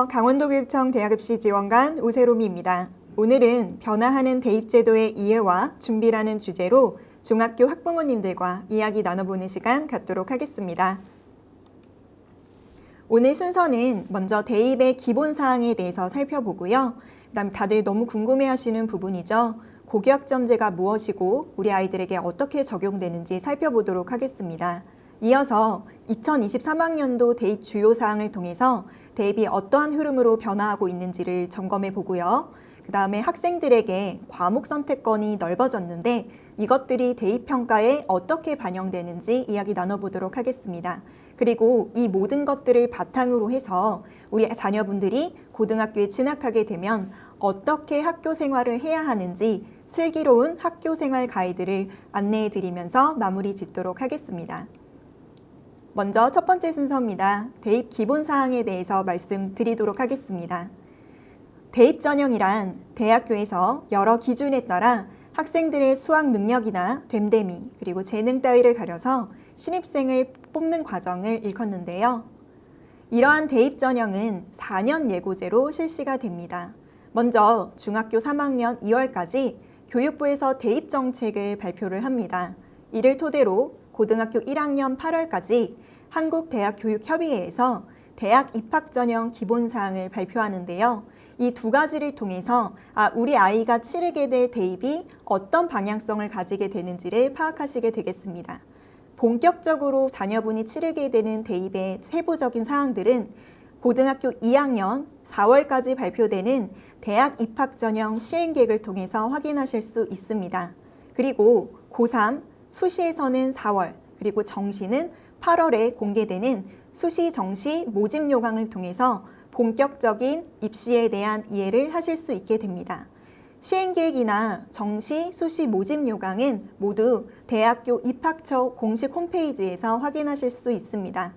강원도교육청 대학입시지원관 오세롬이입니다. 오늘은 변화하는 대입제도의 이해와 준비라는 주제로 중학교 학부모님들과 이야기 나눠보는 시간 갖도록 하겠습니다. 오늘 순서는 먼저 대입의 기본사항에 대해서 살펴보고요. 그다음 다들 너무 궁금해하시는 부분이죠. 고교학점제가 무엇이고 우리 아이들에게 어떻게 적용되는지 살펴보도록 하겠습니다. 이어서 2023학년도 대입 주요 사항을 통해서 대입이 어떠한 흐름으로 변화하고 있는지를 점검해 보고요. 그 다음에 학생들에게 과목 선택권이 넓어졌는데 이것들이 대입 평가에 어떻게 반영되는지 이야기 나눠보도록 하겠습니다. 그리고 이 모든 것들을 바탕으로 해서 우리 자녀분들이 고등학교에 진학하게 되면 어떻게 학교 생활을 해야 하는지 슬기로운 학교 생활 가이드를 안내해 드리면서 마무리 짓도록 하겠습니다. 먼저 첫 번째 순서입니다. 대입 기본 사항에 대해서 말씀드리도록 하겠습니다. 대입 전형이란 대학교에서 여러 기준에 따라 학생들의 수학 능력이나 됨됨이 그리고 재능 따위를 가려서 신입생을 뽑는 과정을 일컫는데요. 이러한 대입 전형은 4년 예고제로 실시가 됩니다. 먼저 중학교 3학년 2월까지 교육부에서 대입 정책을 발표를 합니다. 이를 토대로 고등학교 1학년 8월까지 한국대학교육협의회에서 대학 입학 전형 기본사항을 발표하는데요. 이 두 가지를 통해서 우리 아이가 치르게 될 대입이 어떤 방향성을 가지게 되는지를 파악하시게 되겠습니다. 본격적으로 자녀분이 치르게 되는 대입의 세부적인 사항들은 고등학교 2학년 4월까지 발표되는 대학 입학 전형 시행계획을 통해서 확인하실 수 있습니다. 그리고 고3 수시에서는 4월, 그리고 정시는 8월에 공개되는 수시 정시 모집 요강을 통해서 본격적인 입시에 대한 이해를 하실 수 있게 됩니다. 시행계획이나 정시, 수시 모집 요강은 모두 대학교 입학처 공식 홈페이지에서 확인하실 수 있습니다.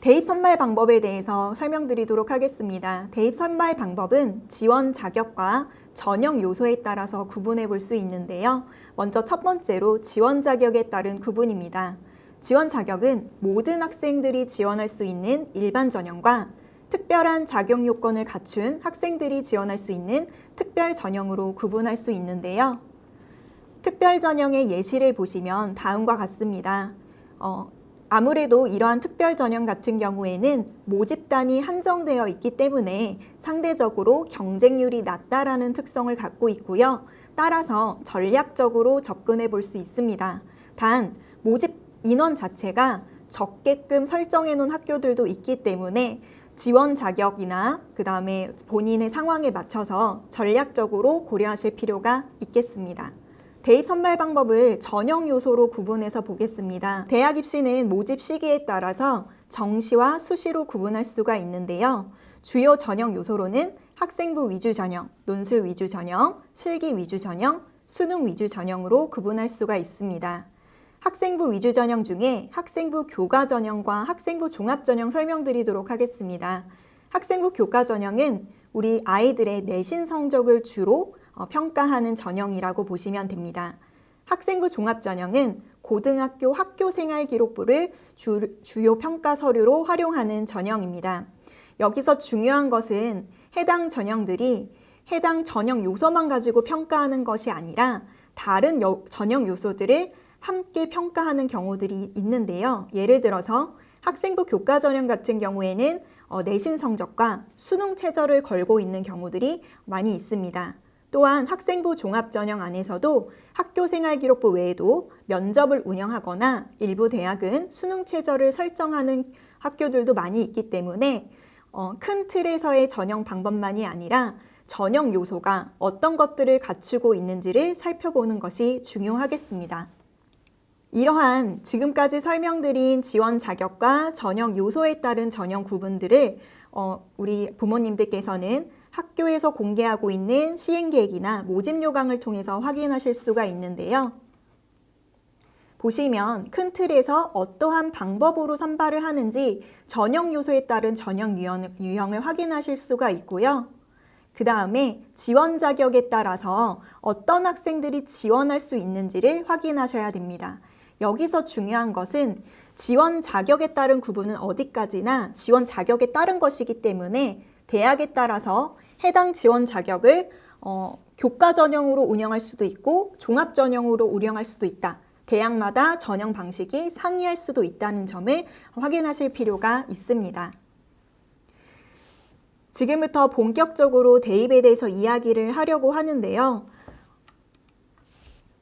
대입 선발 방법에 대해서 설명드리도록 하겠습니다. 대입 선발 방법은 지원 자격과 전형 요소에 따라서 구분해 볼 수 있는데요. 먼저 첫 번째로 지원 자격에 따른 구분입니다. 지원 자격은 모든 학생들이 지원할 수 있는 일반 전형과 특별한 자격 요건을 갖춘 학생들이 지원할 수 있는 특별 전형으로 구분할 수 있는데요. 특별 전형의 예시를 보시면 다음과 같습니다. 아무래도 이러한 특별 전형 같은 경우에는 모집단이 한정되어 있기 때문에 상대적으로 경쟁률이 낮다라는 특성을 갖고 있고요. 따라서 전략적으로 접근해 볼 수 있습니다. 단, 모집 인원 자체가 적게끔 설정해 놓은 학교들도 있기 때문에 지원 자격이나 그 다음에 본인의 상황에 맞춰서 전략적으로 고려하실 필요가 있겠습니다. 대입 선발 방법을 전형 요소로 구분해서 보겠습니다. 대학 입시는 모집 시기에 따라서 정시와 수시로 구분할 수가 있는데요. 주요 전형 요소로는 학생부 위주 전형, 논술 위주 전형, 실기 위주 전형, 수능 위주 전형으로 구분할 수가 있습니다. 학생부 위주 전형 중에 학생부 교과 전형과 학생부 종합 전형 설명드리도록 하겠습니다. 학생부 교과 전형은 우리 아이들의 내신 성적을 주로 평가하는 전형이라고 보시면 됩니다. 학생부 종합 전형은 고등학교 학교생활기록부를 주요 평가 서류로 활용하는 전형입니다. 여기서 중요한 것은 해당 전형들이 해당 전형 요소만 가지고 평가하는 것이 아니라 다른 전형 요소들을 함께 평가하는 경우들이 있는데요. 예를 들어서 학생부 교과 전형 같은 경우에는 내신 성적과 수능 최저를 걸고 있는 경우들이 많이 있습니다. 또한 학생부 종합 전형 안에서도 학교생활기록부 외에도 면접을 운영하거나 일부 대학은 수능 최저를 설정하는 학교들도 많이 있기 때문에 큰 틀에서의 전형 방법만이 아니라 전형 요소가 어떤 것들을 갖추고 있는지를 살펴보는 것이 중요하겠습니다. 이러한 지금까지 설명드린 지원 자격과 전형 요소에 따른 전형 구분들을 우리 부모님들께서는 학교에서 공개하고 있는 시행계획이나 모집 요강을 통해서 확인하실 수가 있는데요. 보시면 큰 틀에서 어떠한 방법으로 선발을 하는지 전형 요소에 따른 전형 유형을 확인하실 수가 있고요. 그 다음에 지원 자격에 따라서 어떤 학생들이 지원할 수 있는지를 확인하셔야 됩니다. 여기서 중요한 것은 지원 자격에 따른 구분은 어디까지나 지원 자격에 따른 것이기 때문에 대학에 따라서 해당 지원 자격을 교과 전형으로 운영할 수도 있고 종합 전형으로 운영할 수도 있다. 대학마다 전형 방식이 상이할 수도 있다는 점을 확인하실 필요가 있습니다. 지금부터 본격적으로 대입에 대해서 이야기를 하려고 하는데요.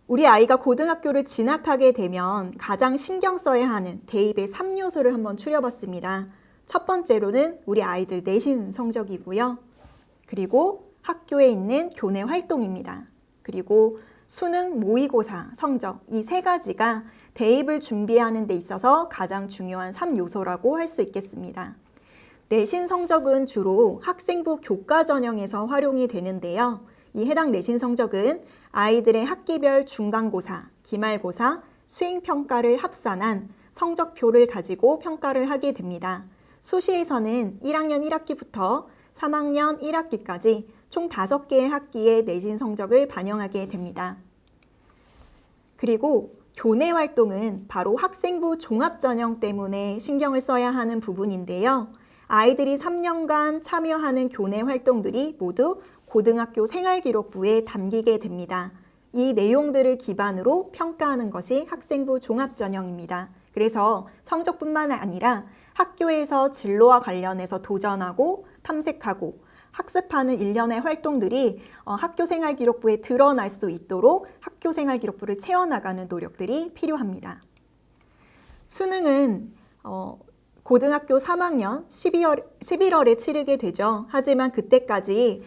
우리 아이가 고등학교를 진학하게 되면 가장 신경 써야 하는 대입의 3요소를 한번 추려봤습니다. 첫 번째로는 우리 아이들 내신 성적이고요. 그리고 학교에 있는 교내 활동입니다. 그리고 수능 모의고사 성적, 이 세 가지가 대입을 준비하는 데 있어서 가장 중요한 3요소라고 할 수 있겠습니다. 내신 성적은 주로 학생부 교과 전형에서 활용이 되는데요. 이 해당 내신 성적은 아이들의 학기별 중간고사, 기말고사, 수행평가를 합산한 성적표를 가지고 평가를 하게 됩니다. 수시에서는 1학년 1학기부터 3학년 1학기까지 총 5개의 학기의 내신 성적을 반영하게 됩니다. 그리고 교내 활동은 바로 학생부 종합전형 때문에 신경을 써야 하는 부분인데요. 아이들이 3년간 참여하는 교내 활동들이 모두 고등학교 생활기록부에 담기게 됩니다. 이 내용들을 기반으로 평가하는 것이 학생부 종합전형입니다. 그래서 성적뿐만 아니라 학교에서 진로와 관련해서 도전하고 탐색하고 학습하는 일련의 활동들이 학교 생활기록부에 드러날 수 있도록 학교 생활기록부를 채워나가는 노력들이 필요합니다. 수능은 고등학교 3학년 11월에 치르게 되죠. 하지만 그때까지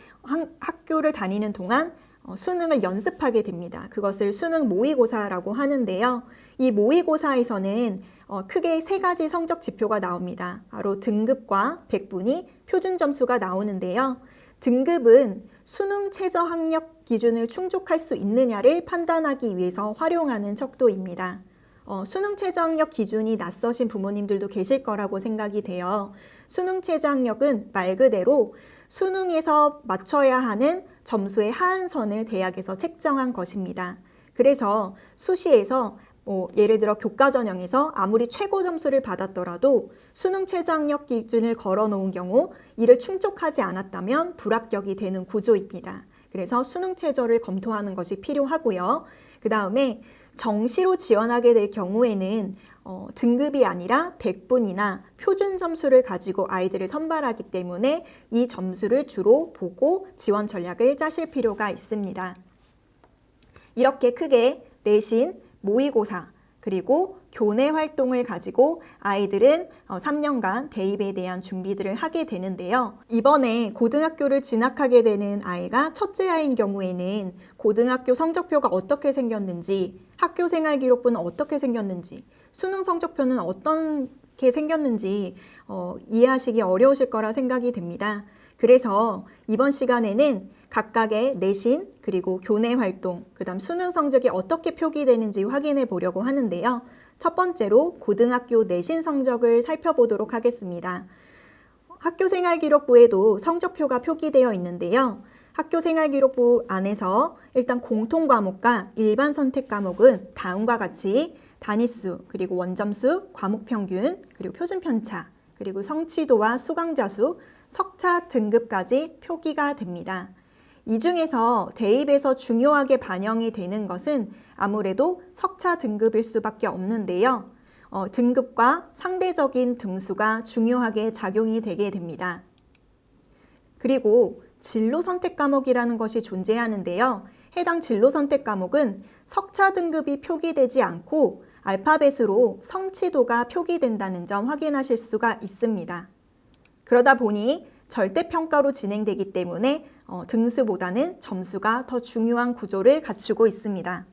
학교를 다니는 동안 수능을 연습하게 됩니다. 그것을 수능 모의고사라고 하는데요. 이 모의고사에서는 크게 3가지 성적 지표가 나옵니다. 바로 등급과 백분위, 표준 점수가 나오는데요. 등급은 수능 최저 학력 기준을 충족할 수 있느냐를 판단하기 위해서 활용하는 척도입니다. 수능 최저 학력 기준이 낯서신 부모님들도 계실 거라고 생각이 돼요. 수능 최저 학력은 말 그대로 수능에서 맞춰야 하는 점수의 하한선을 대학에서 책정한 것입니다. 그래서 수시에서 예를 들어 교과 전형에서 아무리 최고 점수를 받았더라도 수능 최저 학력 기준을 걸어놓은 경우 이를 충족하지 않았다면 불합격이 되는 구조입니다. 그래서 수능 최저를 검토하는 것이 필요하고요. 그 다음에 정시로 지원하게 될 경우에는 등급이 아니라 백분이나 표준 점수를 가지고 아이들을 선발하기 때문에 이 점수를 주로 보고 지원 전략을 짜실 필요가 있습니다. 이렇게 크게 내신, 모의고사, 그리고 교내 활동을 가지고 아이들은 3년간 대입에 대한 준비들을 하게 되는데요. 이번에 고등학교를 진학하게 되는 아이가 첫째 아이인 경우에는 고등학교 성적표가 어떻게 생겼는지, 학교 생활 기록부는 어떻게 생겼는지, 수능 성적표는 어떻게 생겼는지 이해하시기 어려우실 거라 생각이 됩니다. 그래서 이번 시간에는 각각의 내신, 그리고 교내 활동, 그 다음 수능 성적이 어떻게 표기되는지 확인해 보려고 하는데요. 첫 번째로 고등학교 내신 성적을 살펴보도록 하겠습니다. 학교 생활기록부에도 성적표가 표기되어 있는데요. 학교 생활기록부 안에서 일단 공통 과목과 일반 선택 과목은 다음과 같이 단위수, 그리고 원점수, 과목 평균, 그리고 표준 편차, 그리고 성취도와 수강자 수, 석차 등급까지 표기가 됩니다. 이 중에서 대입에서 중요하게 반영이 되는 것은 아무래도 석차 등급일 수밖에 없는데요. 등급과 상대적인 등수가 중요하게 작용이 되게 됩니다. 그리고 진로 선택 과목이라는 것이 존재하는데요. 해당 진로 선택 과목은 석차 등급이 표기되지 않고 알파벳으로 성취도가 표기된다는 점 확인하실 수가 있습니다. 그러다 보니 절대평가로 진행되기 때문에 등수보다는 점수가 더 중요한 구조를 갖추고 있습니다.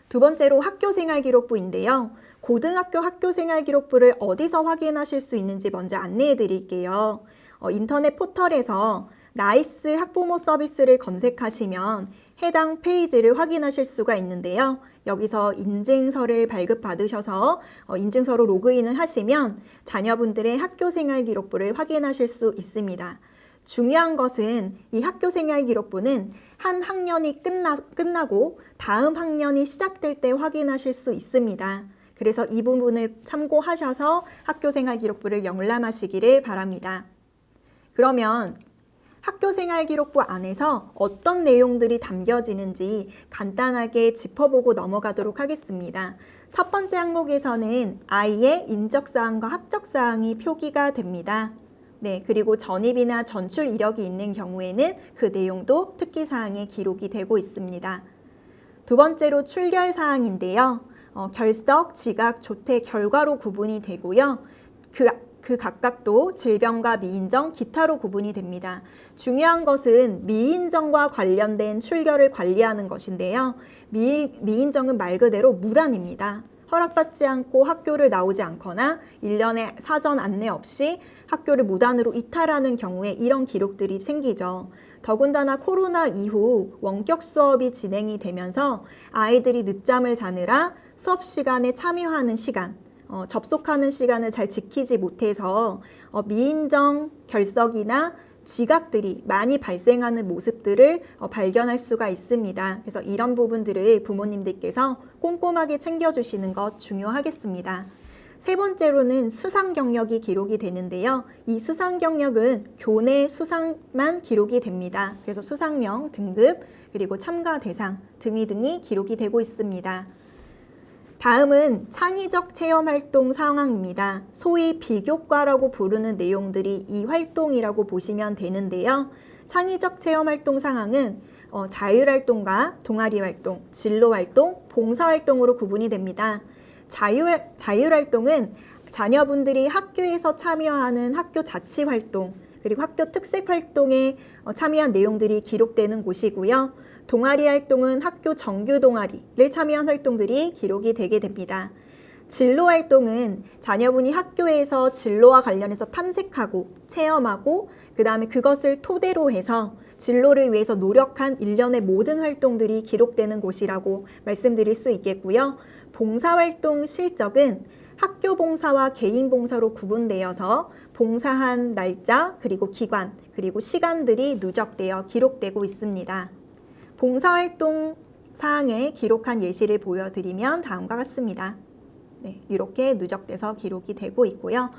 두 번째로 학교생활기록부인데요. 고등학교 학교생활기록부를 어디서 확인하실 수 있는지 먼저 안내해 드릴게요. 인터넷 포털에서 나이스 학부모 서비스를 검색하시면 해당 페이지를 확인하실 수가 있는데요. 여기서 인증서를 발급받으셔서 인증서로 로그인을 하시면 자녀분들의 학교생활기록부를 확인하실 수 있습니다. 중요한 것은 이 학교생활기록부는 한 학년이 끝나고 다음 학년이 시작될 때 확인하실 수 있습니다. 그래서 이 부분을 참고하셔서 학교생활기록부를 열람하시기를 바랍니다. 그러면 학교생활기록부 안에서 어떤 내용들이 담겨지는지 간단하게 짚어보고 넘어가도록 하겠습니다. 첫 번째 항목에서는 아이의 인적사항과 학적사항이 표기가 됩니다. 네, 그리고 전입이나 전출 이력이 있는 경우에는 그 내용도 특기사항에 기록이 되고 있습니다. 두 번째로 출결사항인데요. 결석, 지각, 조퇴, 결과로 구분이 되고요. 그 각각도 질병과 미인정, 기타로 구분이 됩니다. 중요한 것은 미인정과 관련된 출결을 관리하는 것인데요. 미인정은 말 그대로 무단입니다. 허락받지 않고 학교를 나오지 않거나 1년의 사전 안내 없이 학교를 무단으로 이탈하는 경우에 이런 기록들이 생기죠. 더군다나 코로나 이후 원격 수업이 진행이 되면서 아이들이 늦잠을 자느라 수업 시간에 참여하는 시간, 접속하는 시간을 잘 지키지 못해서 미인정, 결석이나 지각들이 많이 발생하는 모습들을 발견할 수가 있습니다. 그래서 이런 부분들을 부모님들께서 꼼꼼하게 챙겨주시는 것 중요하겠습니다. 세 번째로는 수상 경력이 기록이 되는데요. 이 수상 경력은 교내 수상만 기록이 됩니다. 그래서 수상명, 등급, 그리고 참가 대상 등이 기록이 되고 있습니다. 다음은 창의적 체험활동 상황입니다. 소위 비교과라고 부르는 내용들이 이 활동이라고 보시면 되는데요. 창의적 체험활동 상황은 자율활동과 동아리활동, 진로활동, 봉사활동으로 구분이 됩니다. 자율활동은 자녀분들이 학교에서 참여하는 학교 자치활동, 그리고 학교 특색활동에 참여한 내용들이 기록되는 곳이고요. 동아리 활동은 학교 정규 동아리를 참여한 활동들이 기록이 되게 됩니다. 진로 활동은 자녀분이 학교에서 진로와 관련해서 탐색하고 체험하고 그 다음에 그것을 토대로 해서 진로를 위해서 노력한 일련의 모든 활동들이 기록되는 곳이라고 말씀드릴 수 있겠고요. 봉사활동 실적은 학교 봉사와 개인 봉사로 구분되어서 봉사한 날짜, 그리고 기관, 그리고 시간들이 누적되어 기록되고 있습니다. 봉사활동 사항에 기록한 예시를 보여드리면 다음과 같습니다. 네, 이렇게 누적돼서 기록이 되고 있고요.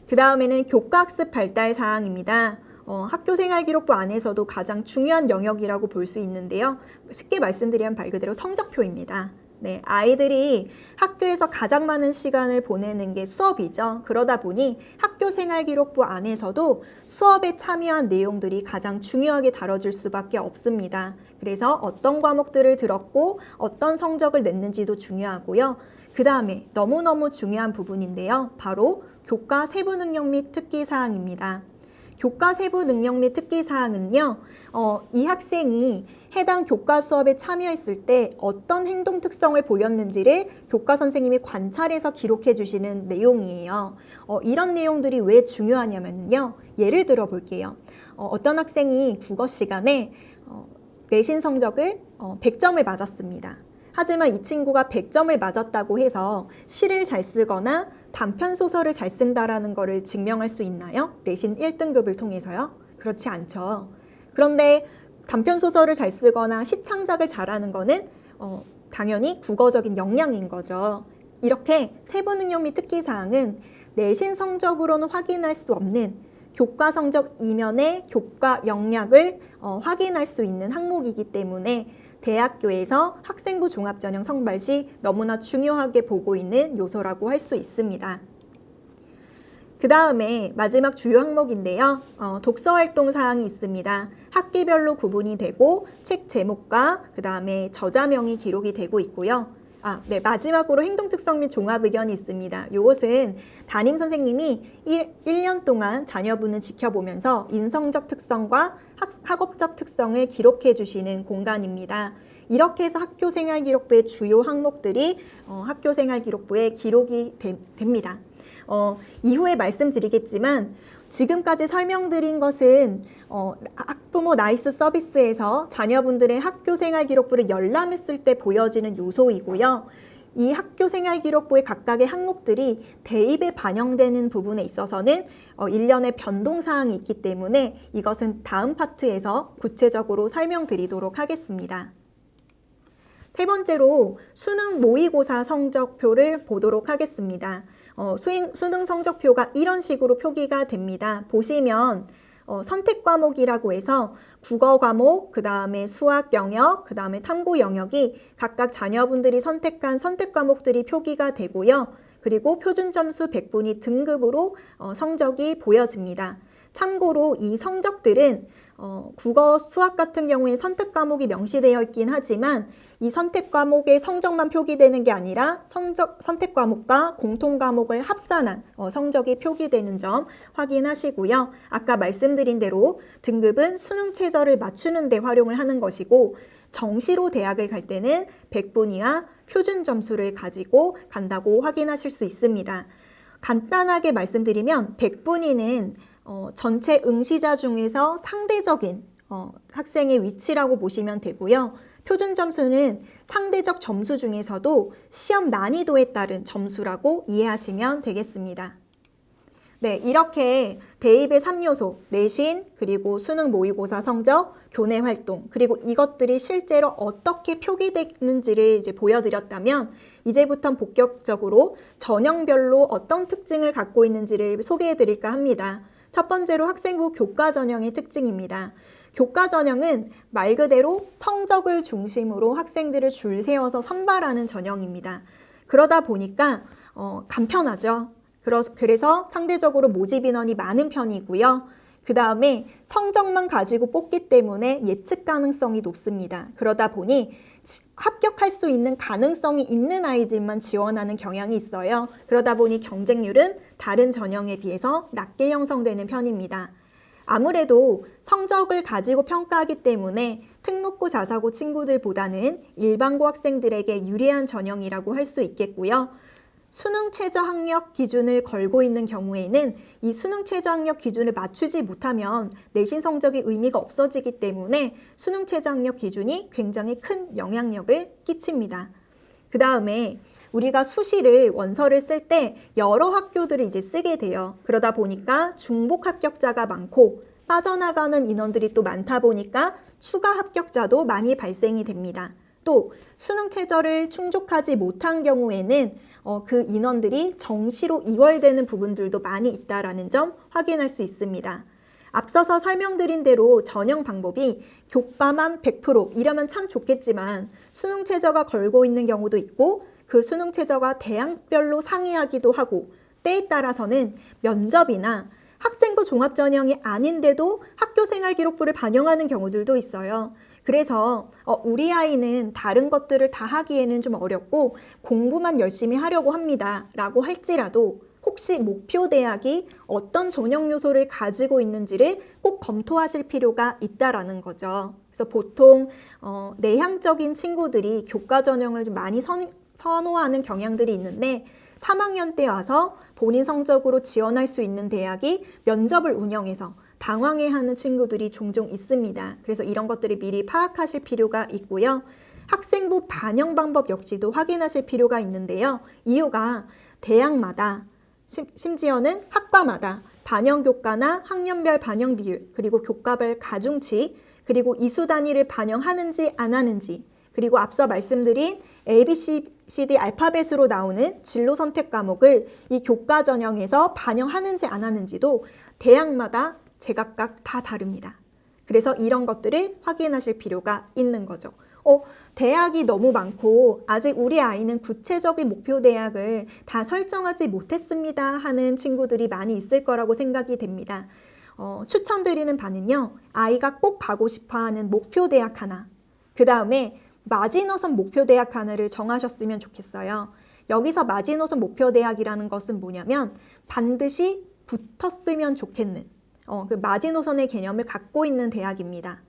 그 다음에는 교과학습 발달 사항입니다. 학교생활기록부 안에서도 가장 중요한 영역이라고 볼 수 있는데요. 쉽게 말씀드리면 말 그대로 성적표입니다. 네, 아이들이 학교에서 가장 많은 시간을 보내는 게 수업이죠. 그러다 보니 학교생활기록부 안에서도 수업에 참여한 내용들이 가장 중요하게 다뤄질 수밖에 없습니다. 그래서 어떤 과목들을 들었고 어떤 성적을 냈는지도 중요하고요. 그 다음에 너무너무 중요한 부분인데요. 바로 교과 세부 능력 및 특기 사항입니다. 교과 세부 능력 및 특기 사항은요, 이 학생이 해당 교과 수업에 참여했을 때 어떤 행동 특성을 보였는지를 교과 선생님이 관찰해서 기록해 주시는 내용이에요. 이런 내용들이 왜 중요하냐면요. 예를 들어 볼게요. 어떤 학생이 국어 시간에 내신 성적을 100점을 맞았습니다. 하지만 이 친구가 100점을 맞았다고 해서 시를 잘 쓰거나 단편 소설을 잘 쓴다라는 것을 증명할 수 있나요? 내신 1등급을 통해서요? 그렇지 않죠. 그런데 단편 소설을 잘 쓰거나 시창작을 잘하는 거는 당연히 국어적인 역량인 거죠. 이렇게 세부 능력 및 특기 사항은 내신 성적으로는 확인할 수 없는 교과 성적 이면의 교과 역량을 확인할 수 있는 항목이기 때문에 대학교에서 학생부 종합전형 선발 시 너무나 중요하게 보고 있는 요소라고 할 수 있습니다. 그 다음에 마지막 주요 항목인데요. 독서활동 사항이 있습니다. 학기별로 구분이 되고 책 제목과 그 다음에 저자명이 기록이 되고 있고요. 네, 마지막으로 행동특성 및 종합의견이 있습니다. 이것은 담임 선생님이 1년 동안 자녀분을 지켜보면서 인성적 특성과 학업적 특성을 기록해 주시는 공간입니다. 이렇게 해서 학교생활기록부의 주요 항목들이 학교생활기록부에 기록이 됩니다. 이후에 말씀드리겠지만 지금까지 설명드린 것은 학부모 나이스 서비스에서 자녀분들의 학교생활기록부를 열람했을 때 보여지는 요소이고요. 이 학교 생활기록부의 각각의 항목들이 대입에 반영되는 부분에 있어서는 1년의 변동사항이 있기 때문에 이것은 다음 파트에서 구체적으로 설명드리도록 하겠습니다. 세 번째로 수능 모의고사 성적표를 보도록 하겠습니다. 수능 성적표가 이런 식으로 표기가 됩니다. 보시면 선택 과목이라고 해서 국어 과목, 그 다음에 수학 영역, 그 다음에 탐구 영역이 각각 자녀분들이 선택한 선택 과목들이 표기가 되고요. 그리고 표준 점수 100분위 등급으로 성적이 보여집니다. 참고로 이 성적들은 국어, 수학 같은 경우에 선택 과목이 명시되어 있긴 하지만 이 선택 과목의 성적만 표기되는 게 아니라 선택 과목과 공통 과목을 합산한 성적이 표기되는 점 확인하시고요. 아까 말씀드린 대로 등급은 수능 최저를 맞추는 데 활용을 하는 것이고 정시로 대학을 갈 때는 100분 이하 표준 점수를 가지고 간다고 확인하실 수 있습니다. 간단하게 말씀드리면 100분위는 전체 응시자 중에서 상대적인 학생의 위치라고 보시면 되고요. 표준 점수는 상대적 점수 중에서도 시험 난이도에 따른 점수라고 이해하시면 되겠습니다. 네, 이렇게 대입의 3요소, 내신, 그리고 수능 모의고사 성적, 교내 활동, 그리고 이것들이 실제로 어떻게 표기되는지를 이제 보여드렸다면 이제부터 본격적으로 전형별로 어떤 특징을 갖고 있는지를 소개해드릴까 합니다. 첫 번째로 학생부 교과 전형의 특징입니다. 교과 전형은 말 그대로 성적을 중심으로 학생들을 줄 세워서 선발하는 전형입니다. 그러다 보니까 간편하죠. 그래서 상대적으로 모집 인원이 많은 편이고요. 그 다음에 성적만 가지고 뽑기 때문에 예측 가능성이 높습니다. 그러다 보니 합격할 수 있는 가능성이 있는 아이들만 지원하는 경향이 있어요. 그러다 보니 경쟁률은 다른 전형에 비해서 낮게 형성되는 편입니다. 아무래도 성적을 가지고 평가하기 때문에 특목고 자사고 친구들보다는 일반고 학생들에게 유리한 전형이라고 할 수 있겠고요. 수능 최저 학력 기준을 걸고 있는 경우에는 이 수능 최저 학력 기준을 맞추지 못하면 내신 성적이 의미가 없어지기 때문에 수능 최저 학력 기준이 굉장히 큰 영향력을 끼칩니다. 그 다음에 우리가 수시를 원서를 쓸 때 여러 학교들을 이제 쓰게 돼요. 그러다 보니까 중복 합격자가 많고 빠져나가는 인원들이 또 많다 보니까 추가 합격자도 많이 발생이 됩니다. 또 수능 최저를 충족하지 못한 경우에는 그 인원들이 정시로 이월되는 부분들도 많이 있다는 점 확인할 수 있습니다. 앞서서 설명드린 대로 전형 방법이 교과만 100% 이러면 참 좋겠지만 수능 최저가 걸고 있는 경우도 있고 그 수능 최저가 대학별로 상이하기도 하고 때에 따라서는 면접이나 학생부 종합전형이 아닌데도 학교생활기록부를 반영하는 경우들도 있어요. 그래서 우리 아이는 다른 것들을 다 하기에는 좀 어렵고 공부만 열심히 하려고 합니다 라고 할지라도 혹시 목표 대학이 어떤 전형 요소를 가지고 있는지를 꼭 검토하실 필요가 있다라는 거죠. 그래서 보통 내향적인 친구들이 교과 전형을 좀 많이 선호하는 경향들이 있는데 3학년 때 와서 본인 성적으로 지원할 수 있는 대학이 면접을 운영해서 당황해하는 친구들이 종종 있습니다. 그래서 이런 것들을 미리 파악하실 필요가 있고요. 학생부 반영 방법 역시도 확인하실 필요가 있는데요. 이유가 대학마다 심지어는 학과마다 반영 교과나 학년별 반영 비율, 그리고 교과별 가중치, 그리고 이수 단위를 반영하는지 안 하는지, 그리고 앞서 말씀드린 ABCD 알파벳으로 나오는 진로 선택 과목을 이 교과 전형에서 반영하는지 안 하는지도 대학마다 제각각 다 다릅니다. 그래서 이런 것들을 확인하실 필요가 있는 거죠. 대학이 너무 많고 아직 우리 아이는 구체적인 목표 대학을 다 설정하지 못했습니다 하는 친구들이 많이 있을 거라고 생각이 됩니다. 추천드리는 바는요. 아이가 꼭 가고 싶어하는 목표 대학 하나, 그 다음에 마지노선 목표 대학 하나를 정하셨으면 좋겠어요. 여기서 마지노선 목표 대학이라는 것은 뭐냐면 반드시 붙었으면 좋겠는 그 마지노선의 개념을 갖고 있는 대학입니다.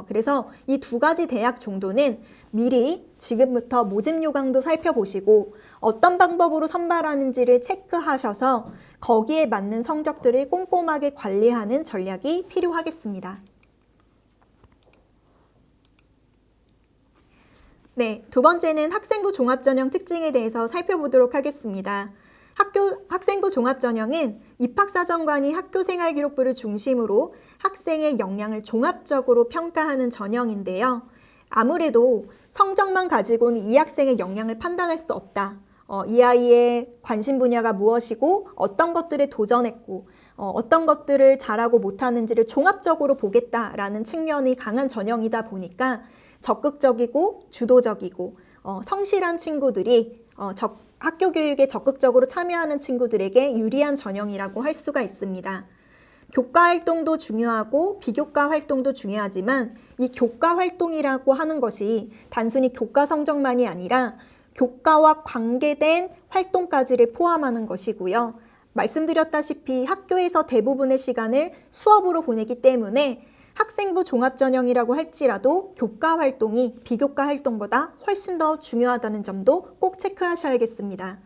그래서 이 두 가지 대학 정도는 미리 지금부터 모집 요강도 살펴보시고 어떤 방법으로 선발하는지를 체크하셔서 거기에 맞는 성적들을 꼼꼼하게 관리하는 전략이 필요하겠습니다. 네, 두 번째는 학생부 종합전형 특징에 대해서 살펴보도록 하겠습니다. 학생부 종합전형은 입학사정관이 학교생활기록부를 중심으로 학생의 역량을 종합적으로 평가하는 전형인데요. 아무래도 성적만 가지고는 이 학생의 역량을 판단할 수 없다. 이 아이의 관심 분야가 무엇이고 어떤 것들에 도전했고 어떤 것들을 잘하고 못하는지를 종합적으로 보겠다라는 측면이 강한 전형이다 보니까 적극적이고 주도적이고 성실한 친구들이 학교 교육에 적극적으로 참여하는 친구들에게 유리한 전형이라고 할 수가 있습니다. 교과 활동도 중요하고 비교과 활동도 중요하지만 이 교과 활동이라고 하는 것이 단순히 교과 성적만이 아니라 교과와 관계된 활동까지를 포함하는 것이고요. 말씀드렸다시피 학교에서 대부분의 시간을 수업으로 보내기 때문에 학생부 종합전형이라고 할지라도 교과 활동이 비교과 활동보다 훨씬 더 중요하다는 점도 꼭 체크하셔야겠습니다.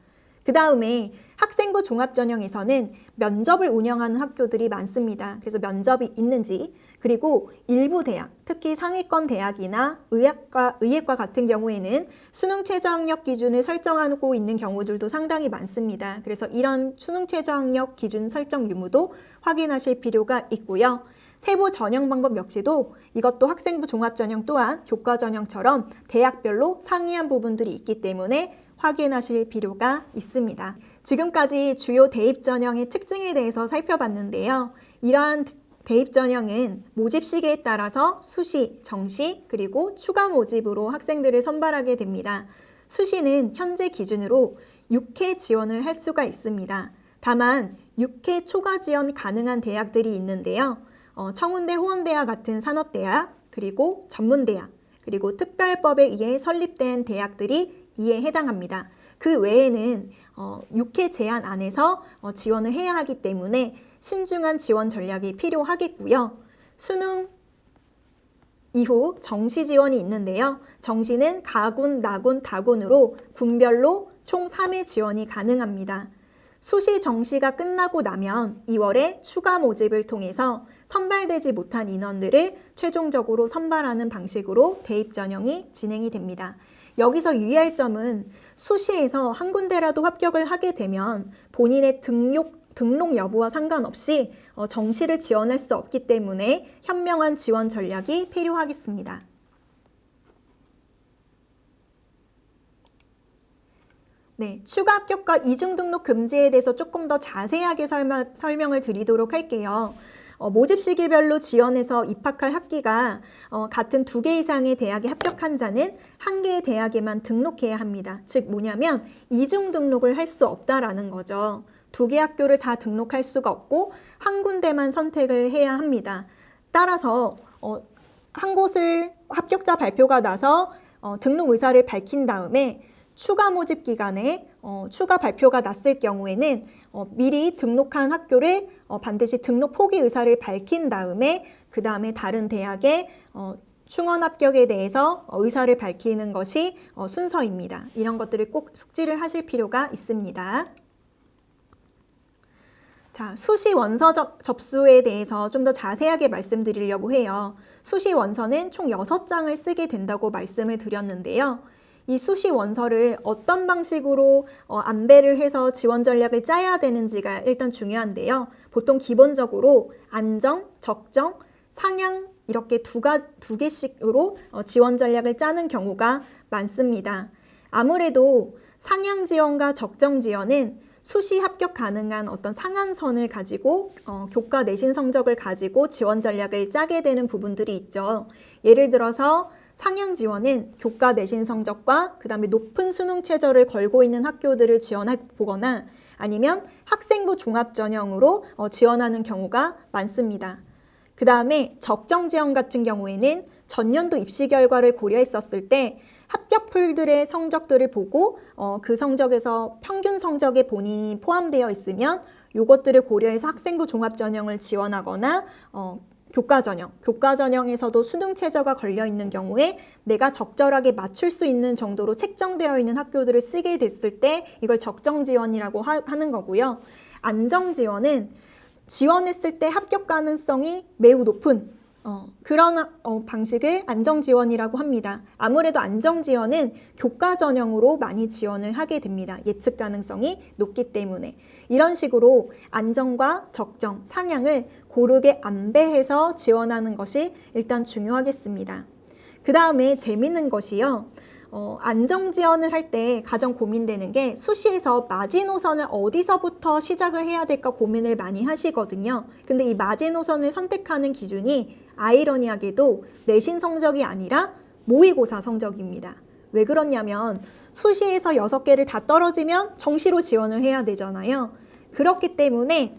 그 다음에 학생부 종합전형에서는 면접을 운영하는 학교들이 많습니다. 그래서 면접이 있는지, 그리고 일부 대학, 특히 상위권 대학이나 의예과 같은 경우에는 수능 최저학력 기준을 설정하고 있는 경우들도 상당히 많습니다. 그래서 이런 수능 최저학력 기준 설정 유무도 확인하실 필요가 있고요. 세부 전형 방법 역시도 이것도 학생부 종합전형 또한 교과전형처럼 대학별로 상이한 부분들이 있기 때문에 확인하실 필요가 있습니다. 지금까지 주요 대입전형의 특징에 대해서 살펴봤는데요. 이러한 대입전형은 모집 시기에 따라서 수시, 정시, 그리고 추가 모집으로 학생들을 선발하게 됩니다. 수시는 현재 기준으로 6회 지원을 할 수가 있습니다. 다만 6회 초과 지원 가능한 대학들이 있는데요. 청운대, 호원대와 같은 산업대학, 그리고 전문대학, 그리고 특별법에 의해 설립된 대학들이 이에 해당합니다. 그 외에는 6회 제한 안에서 지원을 해야 하기 때문에 신중한 지원 전략이 필요하겠고요. 수능 이후 정시 지원이 있는데요. 정시는 가군, 나군, 다군으로 군별로 총 3회 지원이 가능합니다. 수시 정시가 끝나고 나면 2월에 추가 모집을 통해서 선발되지 못한 인원들을 최종적으로 선발하는 방식으로 대입 전형이 진행이 됩니다. 여기서 유의할 점은 수시에서 한 군데라도 합격을 하게 되면 본인의 등록 여부와 상관없이 정시를 지원할 수 없기 때문에 현명한 지원 전략이 필요하겠습니다. 네, 추가 합격과 이중 등록 금지에 대해서 조금 더 자세하게 설명을 드리도록 할게요. 모집 시기별로 지원해서 입학할 학기가 같은 2개 이상의 대학에 합격한 자는 1개의 대학에만 등록해야 합니다. 즉 뭐냐면 이중 등록을 할 수 없다라는 거죠. 2개 학교를 다 등록할 수가 없고 한 군데만 선택을 해야 합니다. 따라서 한 곳을 합격자 발표가 나서 등록 의사를 밝힌 다음에 추가 모집 기간에 추가 발표가 났을 경우에는 미리 등록한 학교를 반드시 등록 포기 의사를 밝힌 다음에 그 다음에 다른 대학의 충원 합격에 대해서 의사를 밝히는 것이 순서입니다. 이런 것들을 꼭 숙지를 하실 필요가 있습니다. 자, 수시 원서 접수에 대해서 좀 더 자세하게 말씀드리려고 해요. 수시 원서는 총 6장을 쓰게 된다고 말씀을 드렸는데요. 이 수시 원서를 어떤 방식으로 안배를 해서 지원 전략을 짜야 되는지가 일단 중요한데요. 보통 기본적으로 안정, 적정, 상향 이렇게 두 개씩으로 지원 전략을 짜는 경우가 많습니다. 아무래도 상향 지원과 적정 지원은 수시 합격 가능한 어떤 상한선을 가지고 교과 내신 성적을 가지고 지원 전략을 짜게 되는 부분들이 있죠. 예를 들어서 상향 지원은 교과 내신 성적과 그 다음에 높은 수능 최저를 걸고 있는 학교들을 지원해 보거나 아니면 학생부 종합 전형으로 지원하는 경우가 많습니다. 그 다음에 적정 지원 같은 경우에는 전년도 입시 결과를 고려했었을 때 합격풀들의 성적들을 보고 그 성적에서 평균 성적에 본인이 포함되어 있으면 이것들을 고려해서 학생부 종합 전형을 지원하거나 교과 전형에서도 수능 최저가 걸려 있는 경우에 내가 적절하게 맞출 수 있는 정도로 책정되어 있는 학교들을 쓰게 됐을 때 이걸 적정 지원이라고 하는 거고요. 안정 지원은 지원했을 때 합격 가능성이 매우 높은 그런 방식을 안정지원이라고 합니다. 아무래도 안정지원은 교과 전형으로 많이 지원을 하게 됩니다. 예측 가능성이 높기 때문에. 이런 식으로 안정과 적정, 상향을 고르게 안배해서 지원하는 것이 일단 중요하겠습니다. 그 다음에 재밌는 것이요. 안정지원을 할 때 가장 고민되는 게 수시에서 마지노선을 어디서부터 시작을 해야 될까 고민을 많이 하시거든요. 근데 이 마지노선을 선택하는 기준이 아이러니하게도 내신 성적이 아니라 모의고사 성적입니다. 왜 그러냐면 수시에서 6개를 다 떨어지면 정시로 지원을 해야 되잖아요. 그렇기 때문에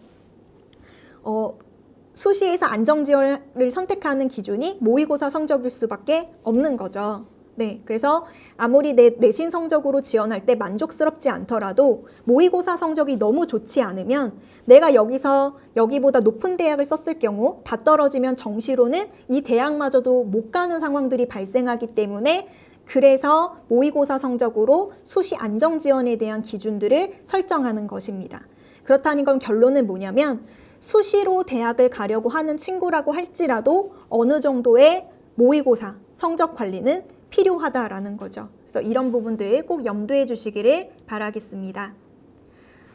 수시에서 안정지원을 선택하는 기준이 모의고사 성적일 수밖에 없는 거죠. 네, 그래서 아무리 내신 성적으로 지원할 때 만족스럽지 않더라도 모의고사 성적이 너무 좋지 않으면 내가 여기보다 높은 대학을 썼을 경우 다 떨어지면 정시로는 이 대학마저도 못 가는 상황들이 발생하기 때문에 그래서 모의고사 성적으로 수시 안정지원에 대한 기준들을 설정하는 것입니다. 그렇다는 건 결론은 뭐냐면 수시로 대학을 가려고 하는 친구라고 할지라도 어느 정도의 모의고사 성적 관리는 필요하다라는 거죠. 그래서 이런 부분들 꼭 염두해 주시기를 바라겠습니다.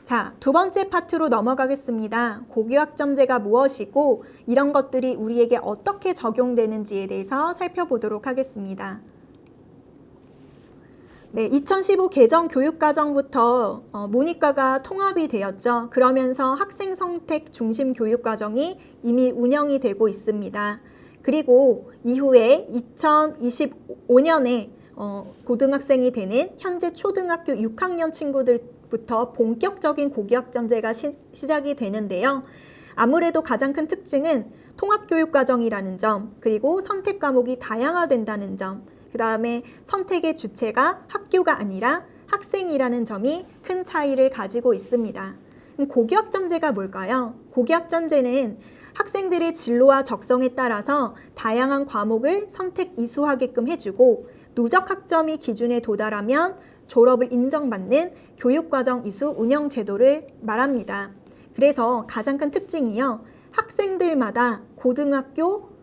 자, 두 번째 파트로 넘어가겠습니다. 고교학점제가 무엇이고 이런 것들이 우리에게 어떻게 적용되는지에 대해서 살펴보도록 하겠습니다. 네, 2015 개정 교육과정부터 문이과가 통합이 되었죠. 그러면서 학생 선택 중심 교육과정이 이미 운영이 되고 있습니다. 그리고 이후에 2025년에 고등학생이 되는 현재 초등학교 6학년 친구들부터 본격적인 고교학점제가 시작이 되는데요. 아무래도 가장 큰 특징은 통합교육과정이라는 점, 그리고 선택 과목이 다양화된다는 점, 그 다음에 선택의 주체가 학교가 아니라 학생이라는 점이 큰 차이를 가지고 있습니다. 고교학점제가 뭘까요? 고교학점제는 학생들의 진로와 적성에 따라서 다양한 과목을 선택 이수하게끔 해주고 누적 학점이 기준에 도달하면 졸업을 인정받는 교육과정 이수 운영 제도를 말합니다. 그래서 가장 큰 특징이요. 학생들마다 고등학교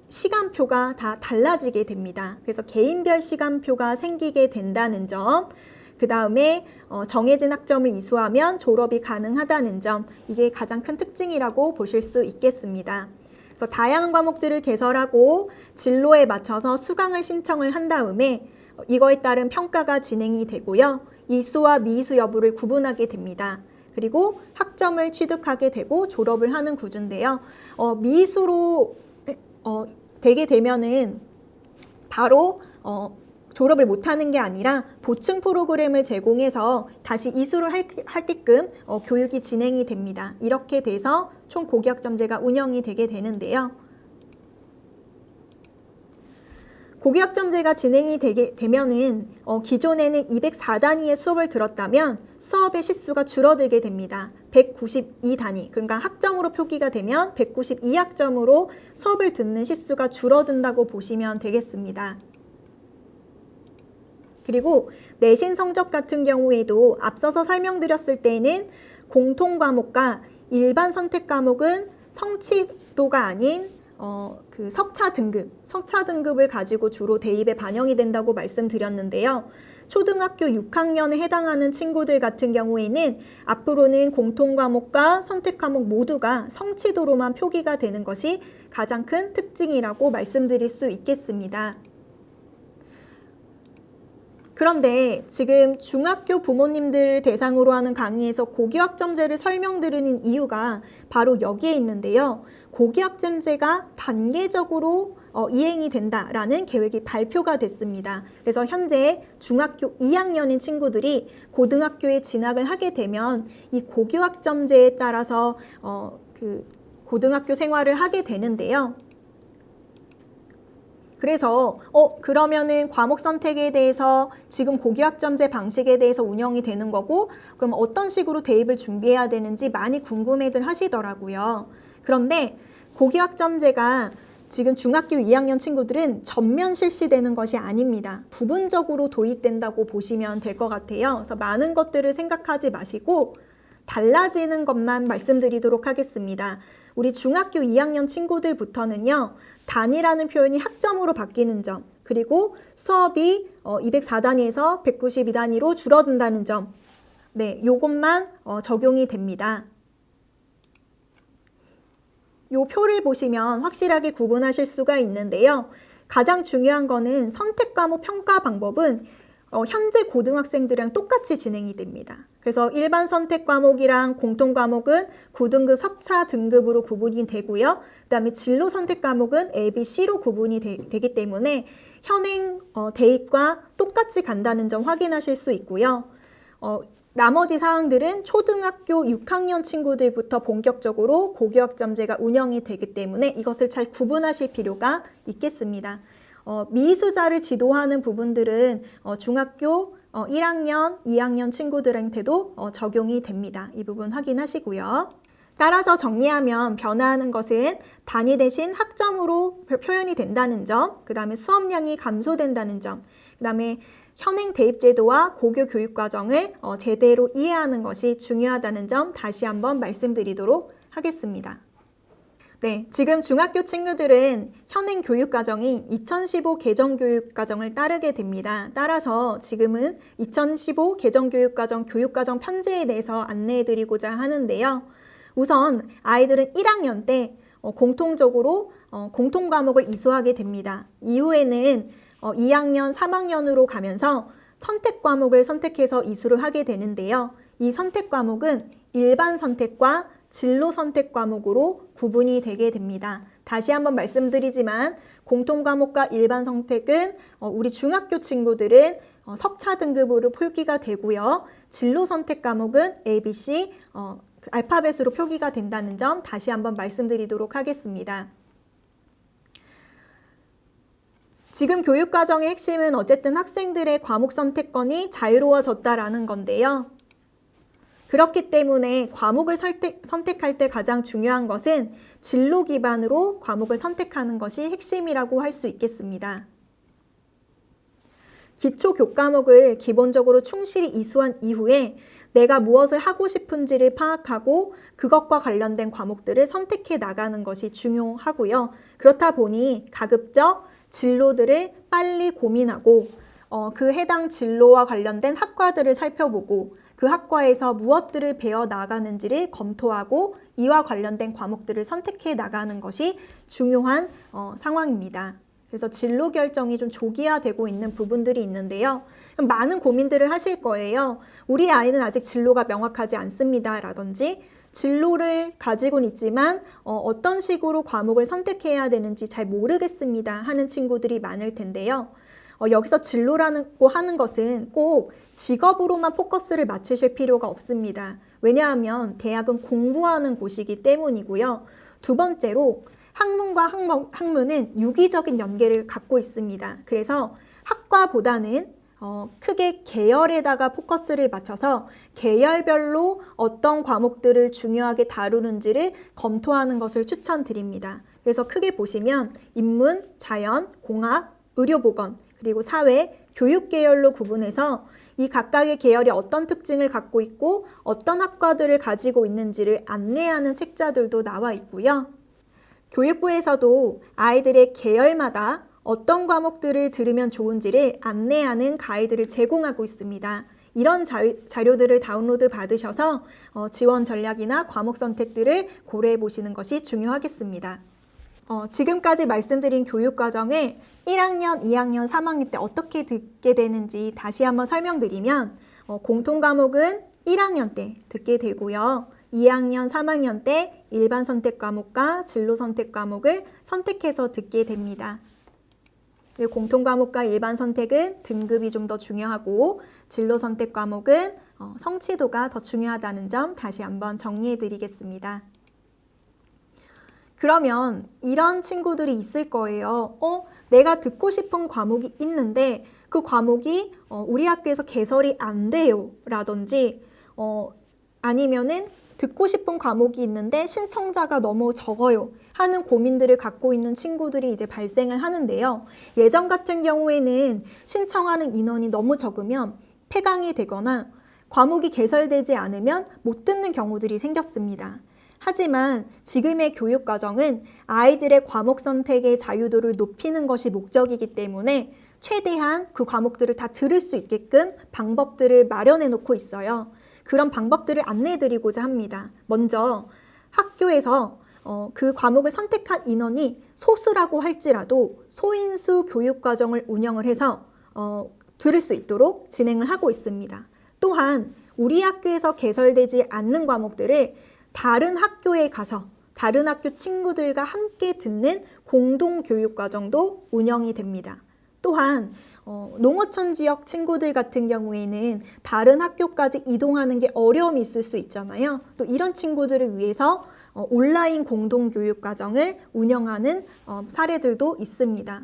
시간표가 다 달라지게 됩니다. 그래서 개인별 시간표가 생기게 된다는 점, 그 다음에 정해진 학점을 이수하면 졸업이 가능하다는 점, 이게 가장 큰 특징이라고 보실 수 있겠습니다. 그래서 다양한 과목들을 개설하고 진로에 맞춰서 수강을 신청을 한 다음에 이거에 따른 평가가 진행이 되고요. 이수와 미이수 여부를 구분하게 됩니다. 그리고 학점을 취득하게 되고 졸업을 하는 구조인데요. 미이수로 되게 되면은 바로 졸업을 못하는 게 아니라 보충 프로그램을 제공해서 다시 이수를 할게끔 교육이 진행이 됩니다. 이렇게 돼서 총 고교학점제가 운영이 되게 되는데요. 고교학점제가 진행이 되면은 기존에는 204단위의 수업을 들었다면 수업의 시수가 줄어들게 됩니다. 192단위, 그러니까 학점으로 표기가 되면 192학점으로 수업을 듣는 시수가 줄어든다고 보시면 되겠습니다. 그리고 내신 성적 같은 경우에도 앞서서 설명드렸을 때는 공통 과목과 일반 선택 과목은 성취도가 아닌 그 석차 등급을 가지고 주로 대입에 반영이 된다고 말씀드렸는데요. 초등학교 6학년에 해당하는 친구들 같은 경우에는 앞으로는 공통 과목과 선택 과목 모두가 성취도로만 표기가 되는 것이 가장 큰 특징이라고 말씀드릴 수 있겠습니다. 그런데 지금 중학교 부모님들을 대상으로 하는 강의에서 고교학점제를 설명드리는 이유가 바로 여기에 있는데요. 고교학점제가 단계적으로 이행이 된다라는 계획이 발표가 됐습니다. 그래서 현재 중학교 2학년인 친구들이 고등학교에 진학을 하게 되면 이 고교학점제에 따라서 그 고등학교 생활을 하게 되는데요. 그래서 그러면은 과목 선택에 대해서 지금 고교학점제 방식에 대해서 운영이 되는 거고 그럼 어떤 식으로 대입을 준비해야 되는지 많이 궁금해들 하시더라고요. 그런데 고교학점제가 지금 중학교 2학년 친구들은 전면 실시되는 것이 아닙니다. 부분적으로 도입된다고 보시면 될 것 같아요. 그래서 많은 것들을 생각하지 마시고 달라지는 것만 말씀드리도록 하겠습니다. 우리 중학교 2학년 친구들부터는요, 단위라는 표현이 학점으로 바뀌는 점, 그리고 수업이 204단위에서 192단위로 줄어든다는 점, 네, 요것만 적용이 됩니다. 요 표를 보시면 확실하게 구분하실 수가 있는데요. 가장 중요한 거는 선택 과목 평가 방법은 현재 고등학생들이랑 똑같이 진행이 됩니다. 그래서 일반 선택 과목이랑 공통 과목은 9등급 석차 등급으로 구분이 되고요. 그 다음에 진로 선택 과목은 A, B, C로 구분이 되기 때문에 현행 대입과 똑같이 간다는 점 확인하실 수 있고요. 나머지 사항들은 초등학교 6학년 친구들부터 본격적으로 고교학점제가 운영이 되기 때문에 이것을 잘 구분하실 필요가 있겠습니다. 미수자를 지도하는 부분들은 중학교 1학년, 2학년 친구들한테도 적용이 됩니다. 이 부분 확인하시고요. 따라서 정리하면 변화하는 것은 단위 대신 학점으로 표현이 된다는 점, 그 다음에 수업량이 감소된다는 점, 그 다음에 현행 대입제도와 고교 교육과정을 제대로 이해하는 것이 중요하다는 점 다시 한번 말씀드리도록 하겠습니다. 네, 지금 중학교 친구들은 현행 교육과정인 2015 개정교육과정을 따르게 됩니다. 따라서 지금은 2015 개정교육과정 교육과정 편제에 대해서 안내해드리고자 하는데요. 우선 아이들은 1학년 때 공통적으로 공통과목을 이수하게 됩니다. 이후에는 2학년, 3학년으로 가면서 선택 과목을 선택해서 이수를 하게 되는데요. 이 선택 과목은 일반 선택과 진로 선택 과목으로 구분이 되게 됩니다. 다시 한번 말씀드리지만 공통 과목과 일반 선택은 우리 중학교 친구들은 석차 등급으로 표기가 되고요. 진로 선택 과목은 A, B, C 알파벳으로 표기가 된다는 점 다시 한번 말씀드리도록 하겠습니다. 지금 교육과정의 핵심은 어쨌든 학생들의 과목 선택권이 자유로워졌다라는 건데요. 그렇기 때문에 과목을 선택할 때 가장 중요한 것은 진로 기반으로 과목을 선택하는 것이 핵심이라고 할 수 있겠습니다. 기초 교과목을 기본적으로 충실히 이수한 이후에 내가 무엇을 하고 싶은지를 파악하고 그것과 관련된 과목들을 선택해 나가는 것이 중요하고요. 그렇다 보니 가급적 진로들을 빨리 고민하고 그 해당 진로와 관련된 학과들을 살펴보고 그 학과에서 무엇들을 배워 나가는지를 검토하고 이와 관련된 과목들을 선택해 나가는 것이 중요한 상황입니다. 그래서 진로 결정이 좀 조기화되고 있는 부분들이 있는데요. 많은 고민들을 하실 거예요. 우리 아이는 아직 진로가 명확하지 않습니다. 라든지 진로를 가지고는 있지만 어떤 식으로 과목을 선택해야 되는지 잘 모르겠습니다. 하는 친구들이 많을 텐데요. 여기서 진로라고 하는 것은 꼭 직업으로만 포커스를 맞추실 필요가 없습니다. 왜냐하면 대학은 공부하는 곳이기 때문이고요. 두 번째로 학문과 학문은 유기적인 연계를 갖고 있습니다. 그래서 학과보다는 크게 계열에다가 포커스를 맞춰서 계열별로 어떤 과목들을 중요하게 다루는지를 검토하는 것을 추천드립니다. 그래서 크게 보시면 인문, 자연, 공학, 의료보건, 그리고 사회, 교육 계열로 구분해서 이 각각의 계열이 어떤 특징을 갖고 있고 어떤 학과들을 가지고 있는지를 안내하는 책자들도 나와 있고요. 교육부에서도 아이들의 계열마다 어떤 과목들을 들으면 좋은지를 안내하는 가이드를 제공하고 있습니다. 이런 자료들을 다운로드 받으셔서 지원 전략이나 과목 선택들을 고려해 보시는 것이 중요하겠습니다. 지금까지 말씀드린 교육과정을 1학년, 2학년, 3학년 때 어떻게 듣게 되는지 다시 한번 설명드리면 공통과목은 1학년 때 듣게 되고요. 2학년, 3학년 때 일반 선택 과목과 진로 선택 과목을 선택해서 듣게 됩니다. 그리고 공통 과목과 일반 선택은 등급이 좀 더 중요하고 진로 선택 과목은 성취도가 더 중요하다는 점 다시 한번 정리해 드리겠습니다. 그러면 이런 친구들이 있을 거예요. 내가 듣고 싶은 과목이 있는데 그 과목이 우리 학교에서 개설이 안 돼요. 라든지 아니면은 듣고 싶은 과목이 있는데 신청자가 너무 적어요 하는 고민들을 갖고 있는 친구들이 이제 발생을 하는데요. 예전 같은 경우에는 신청하는 인원이 너무 적으면 폐강이 되거나 과목이 개설되지 않으면 못 듣는 경우들이 생겼습니다. 하지만 지금의 교육과정은 아이들의 과목 선택의 자유도를 높이는 것이 목적이기 때문에 최대한 그 과목들을 다 들을 수 있게끔 방법들을 마련해 놓고 있어요. 그런 방법들을 안내해 드리고자 합니다. 먼저 학교에서 그 과목을 선택한 인원이 소수라고 할지라도 소인수 교육과정을 운영을 해서 들을 수 있도록 진행을 하고 있습니다. 또한 우리 학교에서 개설되지 않는 과목들을 다른 학교에 가서 다른 학교 친구들과 함께 듣는 공동교육과정도 운영이 됩니다. 또한 농어촌 지역 친구들 같은 경우에는 다른 학교까지 이동하는 게 어려움이 있을 수 있잖아요. 또 이런 친구들을 위해서 온라인 공동교육과정을 운영하는 사례들도 있습니다.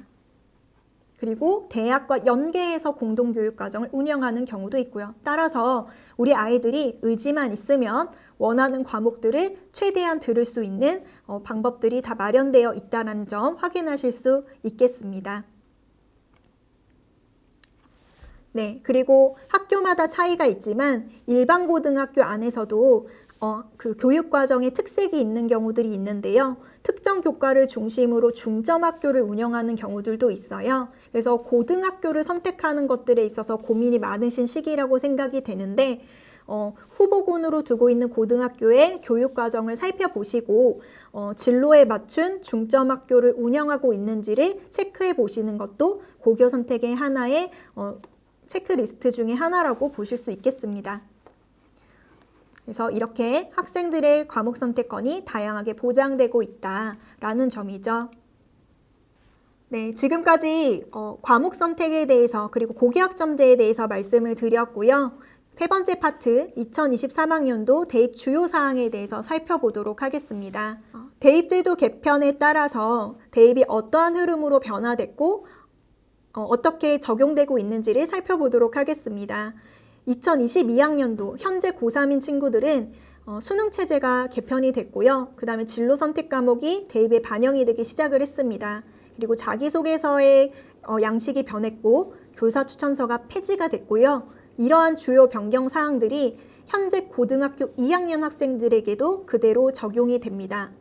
그리고 대학과 연계해서 공동교육과정을 운영하는 경우도 있고요. 따라서 우리 아이들이 의지만 있으면 원하는 과목들을 최대한 들을 수 있는 방법들이 다 마련되어 있다는 점 확인하실 수 있겠습니다. 네, 그리고 학교마다 차이가 있지만 일반 고등학교 안에서도 그 교육과정의 특색이 있는 경우들이 있는데요. 특정 교과를 중심으로 중점학교를 운영하는 경우들도 있어요. 그래서 고등학교를 선택하는 것들에 있어서 고민이 많으신 시기라고 생각이 되는데 후보군으로 두고 있는 고등학교의 교육과정을 살펴보시고 진로에 맞춘 중점학교를 운영하고 있는지를 체크해 보시는 것도 고교 선택의 하나의 체크리스트 중에 하나라고 보실 수 있겠습니다. 그래서 이렇게 학생들의 과목 선택권이 다양하게 보장되고 있다라는 점이죠. 네, 지금까지 과목 선택에 대해서 그리고 고교학점제에 대해서 말씀을 드렸고요. 세 번째 파트 2023학년도 대입 주요 사항에 대해서 살펴보도록 하겠습니다. 대입제도 개편에 따라서 대입이 어떠한 흐름으로 변화됐고 어떻게 적용되고 있는지를 살펴보도록 하겠습니다. 2022학년도 현재 고3인 친구들은 수능체제가 개편이 됐고요. 그 다음에 진로 선택 과목이 대입에 반영이 되기 시작을 했습니다. 그리고 자기소개서의 양식이 변했고 교사 추천서가 폐지가 됐고요. 이러한 주요 변경 사항들이 현재 고등학교 2학년 학생들에게도 그대로 적용이 됩니다.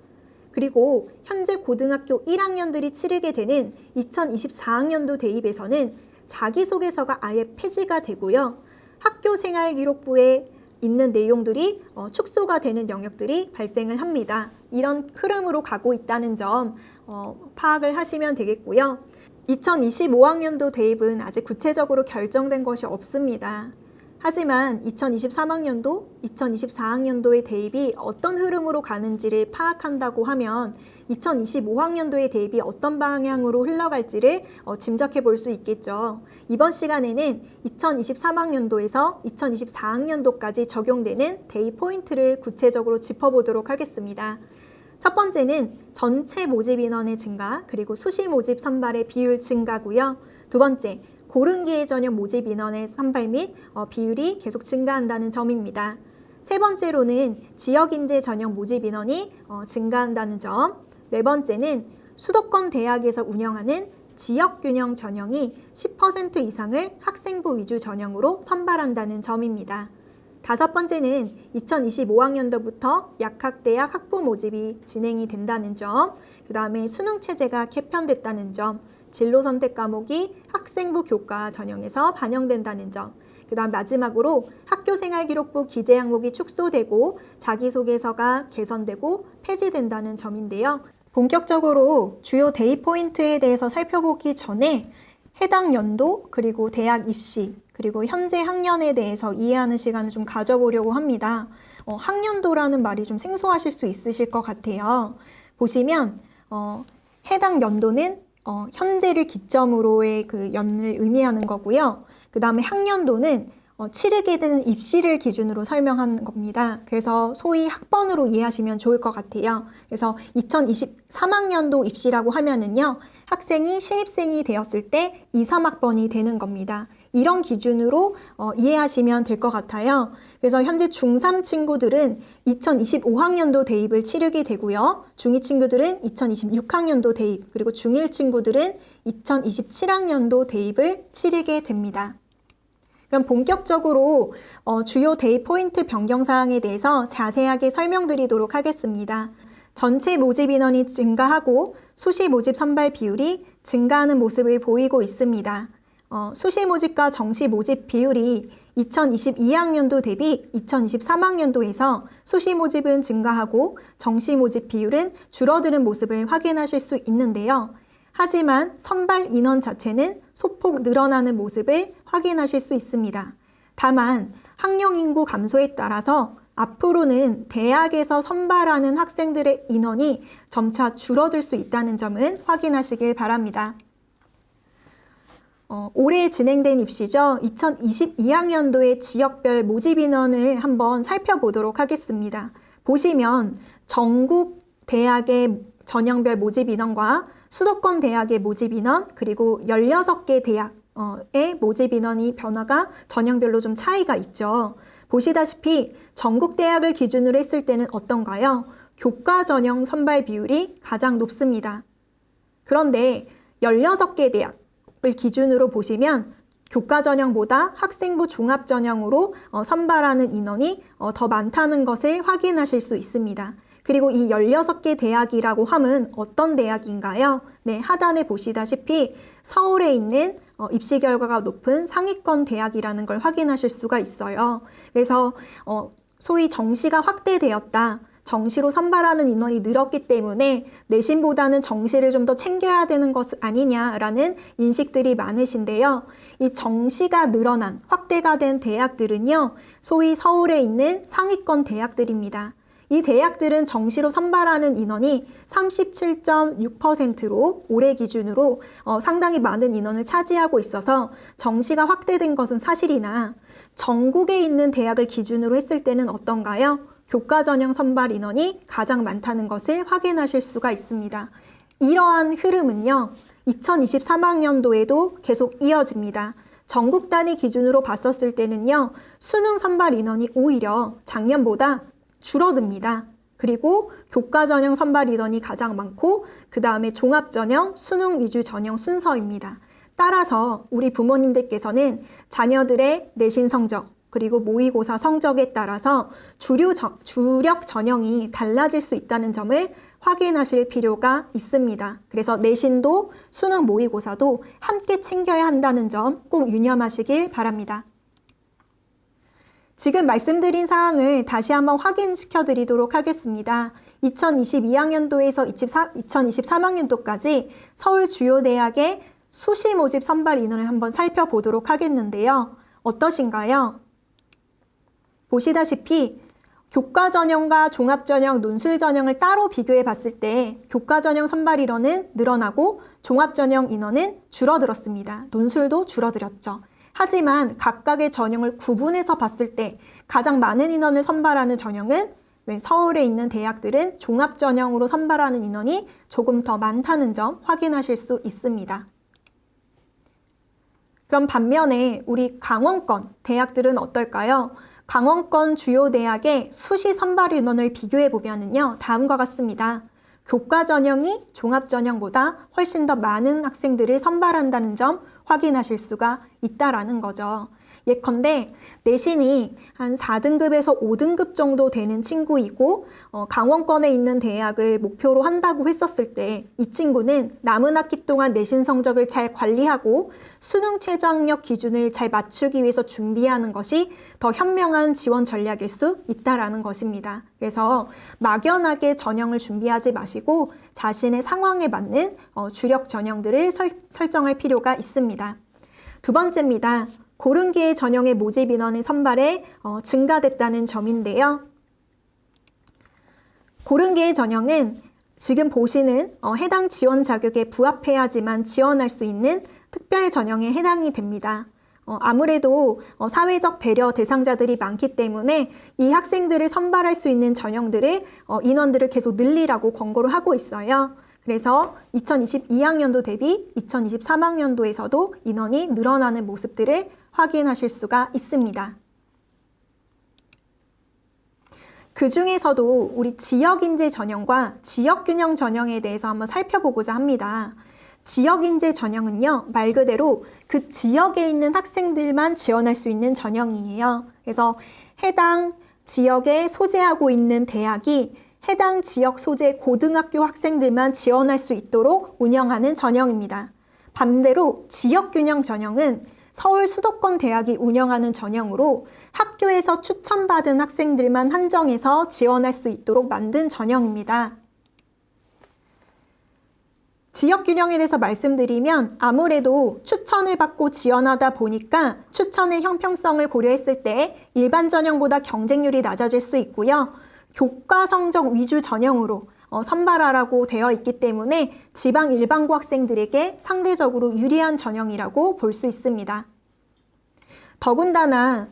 그리고 현재 고등학교 1학년들이 치르게 되는 2024학년도 대입에서는 자기소개서가 아예 폐지가 되고요. 학교생활기록부에 있는 내용들이 축소가 되는 영역들이 발생을 합니다. 이런 흐름으로 가고 있다는 점 파악을 하시면 되겠고요. 2025학년도 대입은 아직 구체적으로 결정된 것이 없습니다. 하지만 2023학년도, 2024학년도의 대입이 어떤 흐름으로 가는지를 파악한다고 하면 2025학년도의 대입이 어떤 방향으로 흘러갈지를 짐작해 볼 수 있겠죠. 이번 시간에는 2023학년도에서 2024학년도까지 적용되는 대입 포인트를 구체적으로 짚어보도록 하겠습니다. 첫 번째는 전체 모집 인원의 증가, 그리고 수시 모집 선발의 비율 증가고요. 두 번째, 고른기회 전형 모집 인원의 선발 및 비율이 계속 증가한다는 점입니다. 세 번째로는 지역인재 전형 모집 인원이 증가한다는 점. 네 번째는 수도권 대학에서 운영하는 지역균형 전형이 10% 이상을 학생부 위주 전형으로 선발한다는 점입니다. 다섯 번째는 2025학년도부터 약학대학 학부 모집이 진행이 된다는 점, 그 다음에 수능체제가 개편됐다는 점, 진로 선택 과목이 학생부 교과 전형에서 반영된다는 점, 그 다음 마지막으로 학교생활기록부 기재 항목이 축소되고 자기소개서가 개선되고 폐지된다는 점인데요. 본격적으로 주요 대입 포인트에 대해서 살펴보기 전에 해당 연도 그리고 대학 입시 그리고 현재 학년에 대해서 이해하는 시간을 좀 가져보려고 합니다. 학년도라는 말이 좀 생소하실 수 있으실 것 같아요. 보시면 해당 연도는 현재를 기점으로의 그 연을 의미하는 거고요. 그 다음에 학년도는 치르게 되는 입시를 기준으로 설명하는 겁니다. 그래서 소위 학번으로 이해하시면 좋을 것 같아요. 그래서 2023학년도 입시라고 하면은요, 학생이 신입생이 되었을 때 2, 3학번이 되는 겁니다. 이런 기준으로 이해하시면 될 것 같아요. 그래서 현재 중3 친구들은 2025학년도 대입을 치르게 되고요. 중2 친구들은 2026학년도 대입, 그리고 중1 친구들은 2027학년도 대입을 치르게 됩니다. 그럼 본격적으로 주요 대입 포인트 변경 사항에 대해서 자세하게 설명드리도록 하겠습니다. 전체 모집 인원이 증가하고 수시 모집 선발 비율이 증가하는 모습을 보이고 있습니다. 수시 모집과 정시 모집 비율이 2022학년도 대비 2023학년도에서 수시 모집은 증가하고 정시 모집 비율은 줄어드는 모습을 확인하실 수 있는데요. 하지만 선발 인원 자체는 소폭 늘어나는 모습을 확인하실 수 있습니다. 다만 학령 인구 감소에 따라서 앞으로는 대학에서 선발하는 학생들의 인원이 점차 줄어들 수 있다는 점은 확인하시길 바랍니다. 올해 진행된 입시죠. 2022학년도의 지역별 모집 인원을 한번 살펴보도록 하겠습니다. 보시면 전국 대학의 전형별 모집 인원과 수도권 대학의 모집 인원, 그리고 16개 대학의 모집 인원이 변화가 전형별로 좀 차이가 있죠. 보시다시피 전국 대학을 기준으로 했을 때는 어떤가요? 교과 전형 선발 비율이 가장 높습니다. 그런데 16개 대학을 기준으로 보시면 교과 전형보다 학생부 종합 전형으로 선발하는 인원이 더 많다는 것을 확인하실 수 있습니다. 그리고 이 16개 대학이라고 함은 어떤 대학인가요? 네, 하단에 보시다시피 서울에 있는 입시 결과가 높은 상위권 대학이라는 걸 확인하실 수가 있어요. 그래서 소위 정시가 확대되었다. 정시로 선발하는 인원이 늘었기 때문에 내신보다는 정시를 좀 더 챙겨야 되는 것 아니냐라는 인식들이 많으신데요. 이 정시가 늘어난, 확대가 된 대학들은요, 소위 서울에 있는 상위권 대학들입니다. 이 대학들은 정시로 선발하는 인원이 37.6%로 올해 기준으로 상당히 많은 인원을 차지하고 있어서 정시가 확대된 것은 사실이나 전국에 있는 대학을 기준으로 했을 때는 어떤가요? 교과 전형 선발 인원이 가장 많다는 것을 확인하실 수가 있습니다. 이러한 흐름은요, 2023학년도에도 계속 이어집니다. 전국 단위 기준으로 봤었을 때는요, 수능 선발 인원이 오히려 작년보다 줄어듭니다. 그리고 교과 전형 선발 인원이 가장 많고 그 다음에 종합 전형, 수능 위주 전형 순서입니다. 따라서 우리 부모님들께서는 자녀들의 내신 성적 그리고 모의고사 성적에 따라서 주력 전형이 달라질 수 있다는 점을 확인하실 필요가 있습니다. 그래서 내신도 수능 모의고사도 함께 챙겨야 한다는 점 꼭 유념하시길 바랍니다. 지금 말씀드린 사항을 다시 한번 확인시켜 드리도록 하겠습니다. 2022학년도에서 2023학년도까지 서울 주요 대학의 수시 모집 선발 인원을 한번 살펴보도록 하겠는데요. 어떠신가요? 보시다시피 교과 전형과 종합 전형, 논술 전형을 따로 비교해 봤을 때 교과 전형 선발 인원은 늘어나고 종합 전형 인원은 줄어들었습니다. 논술도 줄어들었죠. 하지만 각각의 전형을 구분해서 봤을 때 가장 많은 인원을 선발하는 전형은 서울에 있는 대학들은 종합 전형으로 선발하는 인원이 조금 더 많다는 점 확인하실 수 있습니다. 그럼 반면에 우리 강원권 대학들은 어떨까요? 강원권 주요 대학의 수시 선발 인원을 비교해 보면은요, 다음과 같습니다. 교과 전형이 종합 전형보다 훨씬 더 많은 학생들을 선발한다는 점 확인하실 수가 있다라는 거죠. 예컨대 내신이 한 4등급에서 5등급 정도 되는 친구이고 강원권에 있는 대학을 목표로 한다고 했었을 때 이 친구는 남은 학기 동안 내신 성적을 잘 관리하고 수능 최저학력 기준을 잘 맞추기 위해서 준비하는 것이 더 현명한 지원 전략일 수 있다라는 것입니다. 그래서 막연하게 전형을 준비하지 마시고 자신의 상황에 맞는 주력 전형들을 설정할 필요가 있습니다. 두 번째입니다. 고른 기회 전형의 모집 인원의 선발에 증가됐다는 점인데요. 고른 기회 전형은 지금 보시는 해당 지원 자격에 부합해야지만 지원할 수 있는 특별 전형에 해당이 됩니다. 아무래도 사회적 배려 대상자들이 많기 때문에 이 학생들을 선발할 수 있는 전형들을 인원들을 계속 늘리라고 권고를 하고 있어요. 그래서 2022학년도 대비 2023학년도에서도 인원이 늘어나는 모습들을 확인하실 수가 있습니다. 그 중에서도 우리 지역인재 전형과 지역균형 전형에 대해서 한번 살펴보고자 합니다. 지역인재 전형은요, 말 그대로 그 지역에 있는 학생들만 지원할 수 있는 전형이에요. 그래서 해당 지역에 소재하고 있는 대학이 해당 지역 소재 고등학교 학생들만 지원할 수 있도록 운영하는 전형입니다. 반대로 지역균형 전형은 서울 수도권 대학이 운영하는 전형으로 학교에서 추천받은 학생들만 한정해서 지원할 수 있도록 만든 전형입니다. 지역균형에 대해서 말씀드리면 아무래도 추천을 받고 지원하다 보니까 추천의 형평성을 고려했을 때 일반 전형보다 경쟁률이 낮아질 수 있고요. 교과 성적 위주 전형으로 선발하라고 되어 있기 때문에 지방 일반고 학생들에게 상대적으로 유리한 전형이라고 볼 수 있습니다. 더군다나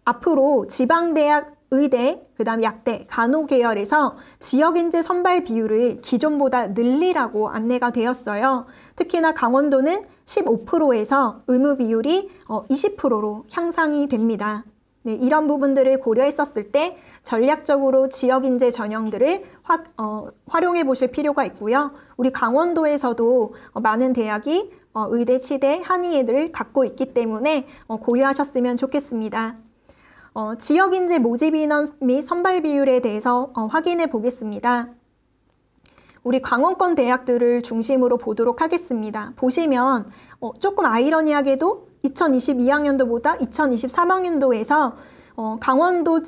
앞으로 지방대학 의대, 그 다음 약대, 간호 계열에서 지역인재 선발 비율을 기존보다 늘리라고 안내가 되었어요. 특히나 강원도는 15%에서 의무 비율이 20%로 향상이 됩니다. 네, 이런 부분들을 고려했었을 때 전략적으로 지역인재 전형들을 활용해 보실 필요가 있고요. 우리 강원도에서도 많은 대학이 의대, 치대, 한의예를 갖고 있기 때문에 고려하셨으면 좋겠습니다. 지역인재 모집 인원 및 선발 비율에 대해서 확인해 보겠습니다. 우리 강원권 대학들을 중심으로 보도록 하겠습니다. 보시면 조금 아이러니하게도 2022학년도보다 2023학년도에서 강원도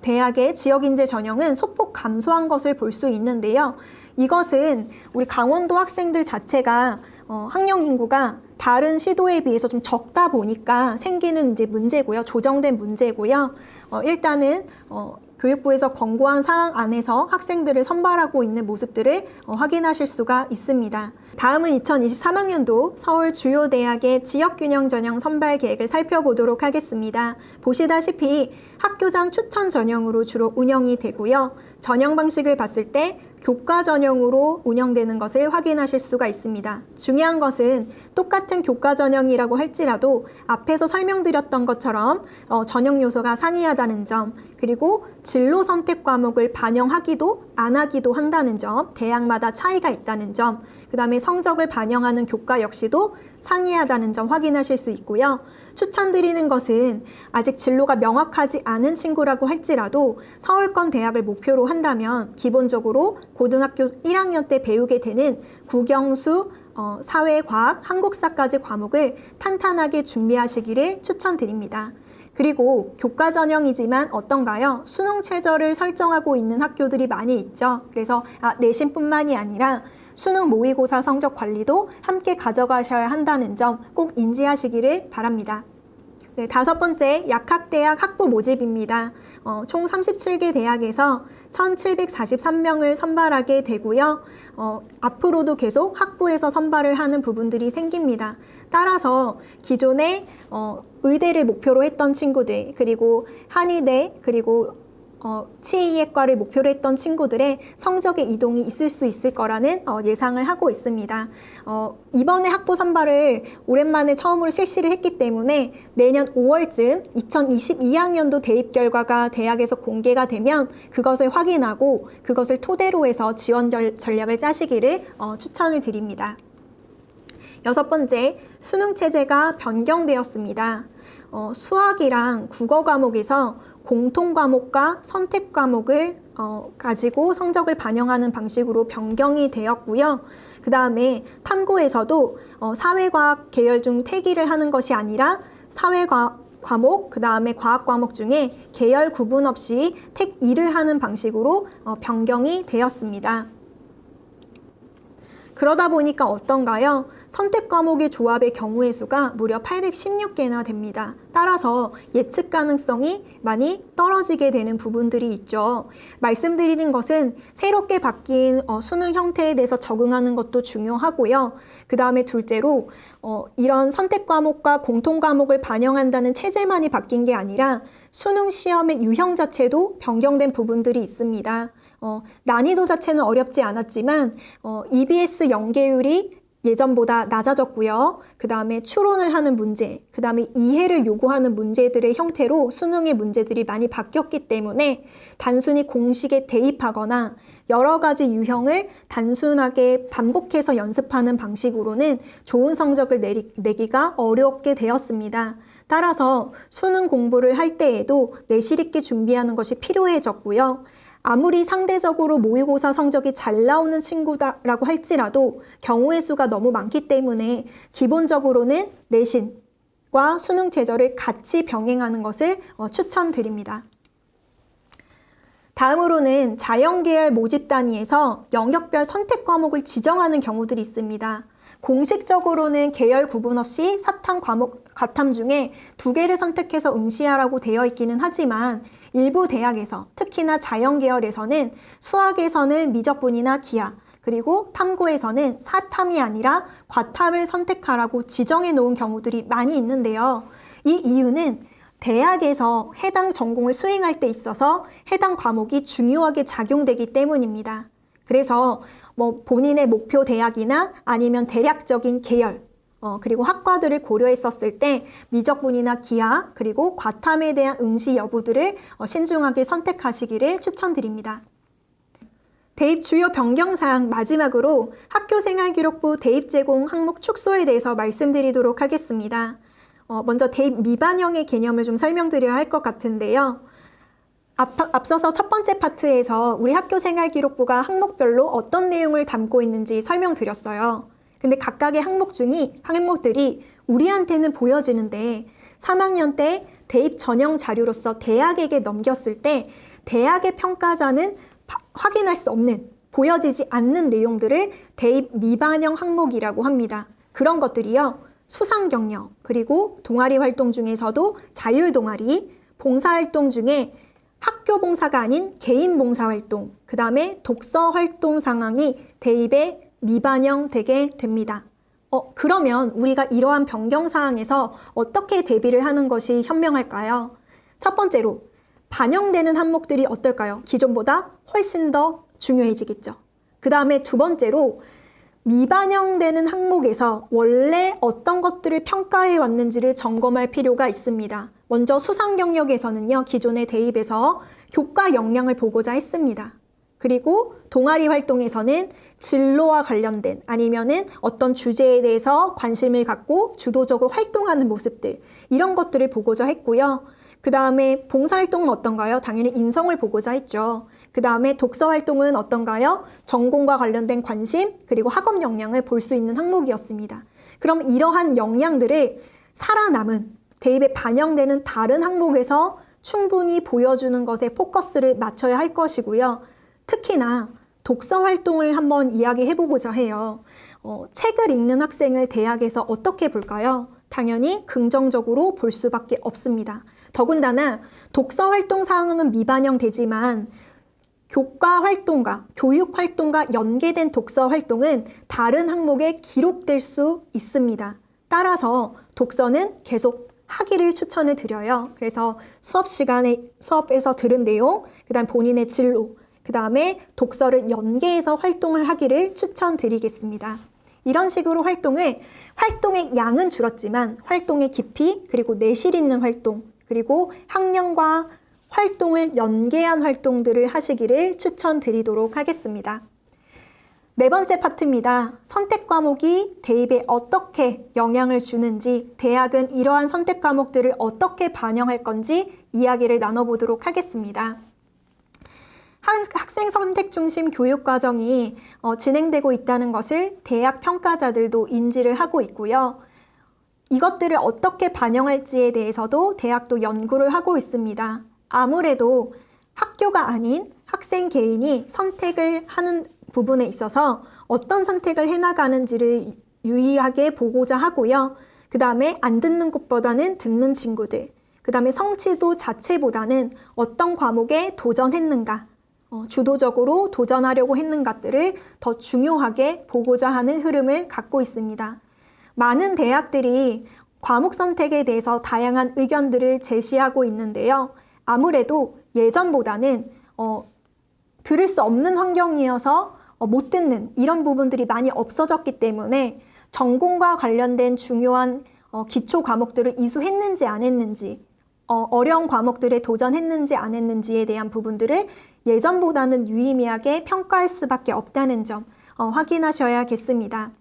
대학의 지역인재 전형은 소폭 감소한 것을 볼 수 있는데요. 이것은 우리 강원도 학생들 자체가 학령 인구가 다른 시도에 비해서 좀 적다 보니까 생기는 이제 문제고요. 조정된 문제고요. 일단은 교육부에서 권고한 사항 안에서 학생들을 선발하고 있는 모습들을 확인하실 수가 있습니다. 다음은 2023학년도 서울 주요 대학의 지역균형 전형 선발 계획을 살펴보도록 하겠습니다. 보시다시피 학교장 추천 전형으로 주로 운영이 되고요. 전형 방식을 봤을 때 교과 전형으로 운영되는 것을 확인하실 수가 있습니다. 중요한 것은 똑같은 교과 전형이라고 할지라도 앞에서 설명드렸던 것처럼 전형 요소가 상이하다는 점, 그리고 진로 선택 과목을 반영하기도 안 하기도 한다는 점, 대학마다 차이가 있다는 점, 그 다음에 성적을 반영하는 교과 역시도 상이하다는 점 확인하실 수 있고요. 추천드리는 것은 아직 진로가 명확하지 않은 친구라고 할지라도 서울권 대학을 목표로 한다면 기본적으로 고등학교 1학년 때 배우게 되는 국영수, 사회과학, 한국사까지 과목을 탄탄하게 준비하시기를 추천드립니다. 그리고 교과 전형이지만 어떤가요? 수능 최저를 설정하고 있는 학교들이 많이 있죠. 그래서 내신뿐만이 아니라 수능 모의고사 성적 관리도 함께 가져가셔야 한다는 점 꼭 인지하시기를 바랍니다. 네, 다섯 번째, 약학대학 학부 모집입니다. 총 37개 대학에서 1,743명을 선발하게 되고요. 앞으로도 계속 학부에서 선발을 하는 부분들이 생깁니다. 따라서 기존에 의대를 목표로 했던 친구들, 그리고 한의대, 그리고 치의학과를 목표로 했던 친구들의 성적의 이동이 있을 수 있을 거라는 예상을 하고 있습니다. 이번에 학부 선발을 오랜만에 처음으로 실시를 했기 때문에 내년 5월쯤 2022학년도 대입 결과가 대학에서 공개가 되면 그것을 확인하고 그것을 토대로 해서 지원 전략을 짜시기를 추천을 드립니다. 여섯 번째, 수능 체제가 변경되었습니다. 수학이랑 국어 과목에서 공통 과목과 선택 과목을 가지고 성적을 반영하는 방식으로 변경이 되었고요. 그 다음에 탐구에서도 사회과학 계열 중 태기를 하는 것이 아니라 과목, 그 다음에 과학 과목 중에 계열 구분 없이 택 2를 하는 방식으로 변경이 되었습니다. 그러다 보니까 어떤가요? 선택 과목의 조합의 경우의 수가 무려 816개나 됩니다. 따라서 예측 가능성이 많이 떨어지게 되는 부분들이 있죠. 말씀드리는 것은 새롭게 바뀐 수능 형태에 대해서 적응하는 것도 중요하고요. 그 다음에 둘째로 이런 선택 과목과 공통 과목을 반영한다는 체제만이 바뀐 게 아니라 수능 시험의 유형 자체도 변경된 부분들이 있습니다. 난이도 자체는 어렵지 않았지만 EBS 연계율이 예전보다 낮아졌고요. 그 다음에 추론을 하는 문제, 그 다음에 이해를 요구하는 문제들의 형태로 수능의 문제들이 많이 바뀌었기 때문에 단순히 공식에 대입하거나 여러 가지 유형을 단순하게 반복해서 연습하는 방식으로는 좋은 성적을 내기가 어렵게 되었습니다. 따라서 수능 공부를 할 때에도 내실 있게 준비하는 것이 필요해졌고요. 아무리 상대적으로 모의고사 성적이 잘 나오는 친구라고 할지라도 경우의 수가 너무 많기 때문에 기본적으로는 내신과 수능 최저를 같이 병행하는 것을 추천드립니다. 다음으로는 자연계열 모집 단위에서 영역별 선택 과목을 지정하는 경우들이 있습니다. 공식적으로는 계열 구분 없이 사탐 과목 과탐 중에 2개를 선택해서 응시하라고 되어 있기는 하지만 일부 대학에서 특히나 자연계열에서는 수학에서는 미적분이나 기하, 그리고 탐구에서는 사탐이 아니라 과탐을 선택하라고 지정해 놓은 경우들이 많이 있는데요. 이 이유는 대학에서 해당 전공을 수행할 때 있어서 해당 과목이 중요하게 작용되기 때문입니다. 그래서 본인의 목표 대학이나 아니면 대략적인 계열, 그리고 학과들을 고려했었을 때 미적분이나 기하, 그리고 과탐에 대한 응시 여부들을 신중하게 선택하시기를 추천드립니다. 대입 주요 변경사항 마지막으로 학교생활기록부 대입 제공 항목 축소에 대해서 말씀드리도록 하겠습니다. 먼저 대입 미반영의 개념을 좀 설명드려야 할 것 같은데요. 앞서서 첫 번째 파트에서 우리 학교생활기록부가 항목별로 어떤 내용을 담고 있는지 설명드렸어요. 근데 각각의 항목들이 우리한테는 보여지는데 3학년 때 대입 전형 자료로서 대학에게 넘겼을 때 대학의 평가자는 확인할 수 없는, 보여지지 않는 내용들을 대입 미반영 항목이라고 합니다. 그런 것들이요. 수상 경력, 그리고 동아리 활동 중에서도 자율 동아리, 봉사활동 중에 학교 봉사가 아닌 개인 봉사활동, 그 다음에 독서 활동 상황이 대입에 미반영되게 됩니다. 그러면 우리가 이러한 변경사항에서 어떻게 대비를 하는 것이 현명할까요? 첫 번째로 반영되는 항목들이 어떨까요? 기존보다 훨씬 더 중요해지겠죠. 그 다음에 두 번째로 미반영되는 항목에서 원래 어떤 것들을 평가해 왔는지를 점검할 필요가 있습니다. 먼저 수상 경력에서는요, 기존의 대입에서 교과 역량을 보고자 했습니다. 그리고 동아리 활동에서는 진로와 관련된 아니면은 어떤 주제에 대해서 관심을 갖고 주도적으로 활동하는 모습들, 이런 것들을 보고자 했고요. 그 다음에 봉사활동은 어떤가요? 당연히 인성을 보고자 했죠. 그 다음에 독서활동은 어떤가요? 전공과 관련된 관심, 그리고 학업 역량을 볼 수 있는 항목이었습니다. 그럼 이러한 역량들을 살아남은 대입에 반영되는 다른 항목에서 충분히 보여주는 것에 포커스를 맞춰야 할 것이고요. 특히나 독서 활동을 한번 이야기해보고자 해요. 책을 읽는 학생을 대학에서 어떻게 볼까요? 당연히 긍정적으로 볼 수밖에 없습니다. 더군다나 독서 활동 사항은 미반영되지만 교과 활동과 교육 활동과 연계된 독서 활동은 다른 항목에 기록될 수 있습니다. 따라서 독서는 계속 하기를 추천을 드려요. 그래서 수업에서 들은 내용, 그 다음 본인의 진로, 그 다음에 독서를 연계해서 활동을 하기를 추천드리겠습니다. 이런 식으로 활동의 양은 줄었지만 활동의 깊이, 그리고 내실 있는 활동, 그리고 학년과 활동을 연계한 활동들을 하시기를 추천드리도록 하겠습니다. 네 번째 파트입니다. 선택 과목이 대입에 어떻게 영향을 주는지, 대학은 이러한 선택 과목들을 어떻게 반영할 건지 이야기를 나눠보도록 하겠습니다. 학생 선택 중심 교육 과정이 진행되고 있다는 것을 대학 평가자들도 인지를 하고 있고요. 이것들을 어떻게 반영할지에 대해서도 대학도 연구를 하고 있습니다. 아무래도 학교가 아닌 학생 개인이 선택을 하는 부분에 있어서 어떤 선택을 해나가는지를 유의하게 보고자 하고요. 그 다음에 안 듣는 것보다는 듣는 친구들, 그 다음에 성취도 자체보다는 어떤 과목에 도전했는가, 주도적으로 도전하려고 했는가들을 더 중요하게 보고자 하는 흐름을 갖고 있습니다. 많은 대학들이 과목 선택에 대해서 다양한 의견들을 제시하고 있는데요. 아무래도 예전보다는 들을 수 없는 환경이어서 못 듣는 이런 부분들이 많이 없어졌기 때문에 전공과 관련된 중요한 기초 과목들을 이수했는지 안 했는지, 어려운 과목들에 도전했는지 안 했는지에 대한 부분들을 예전보다는 유의미하게 평가할 수밖에 없다는 점 확인하셔야겠습니다.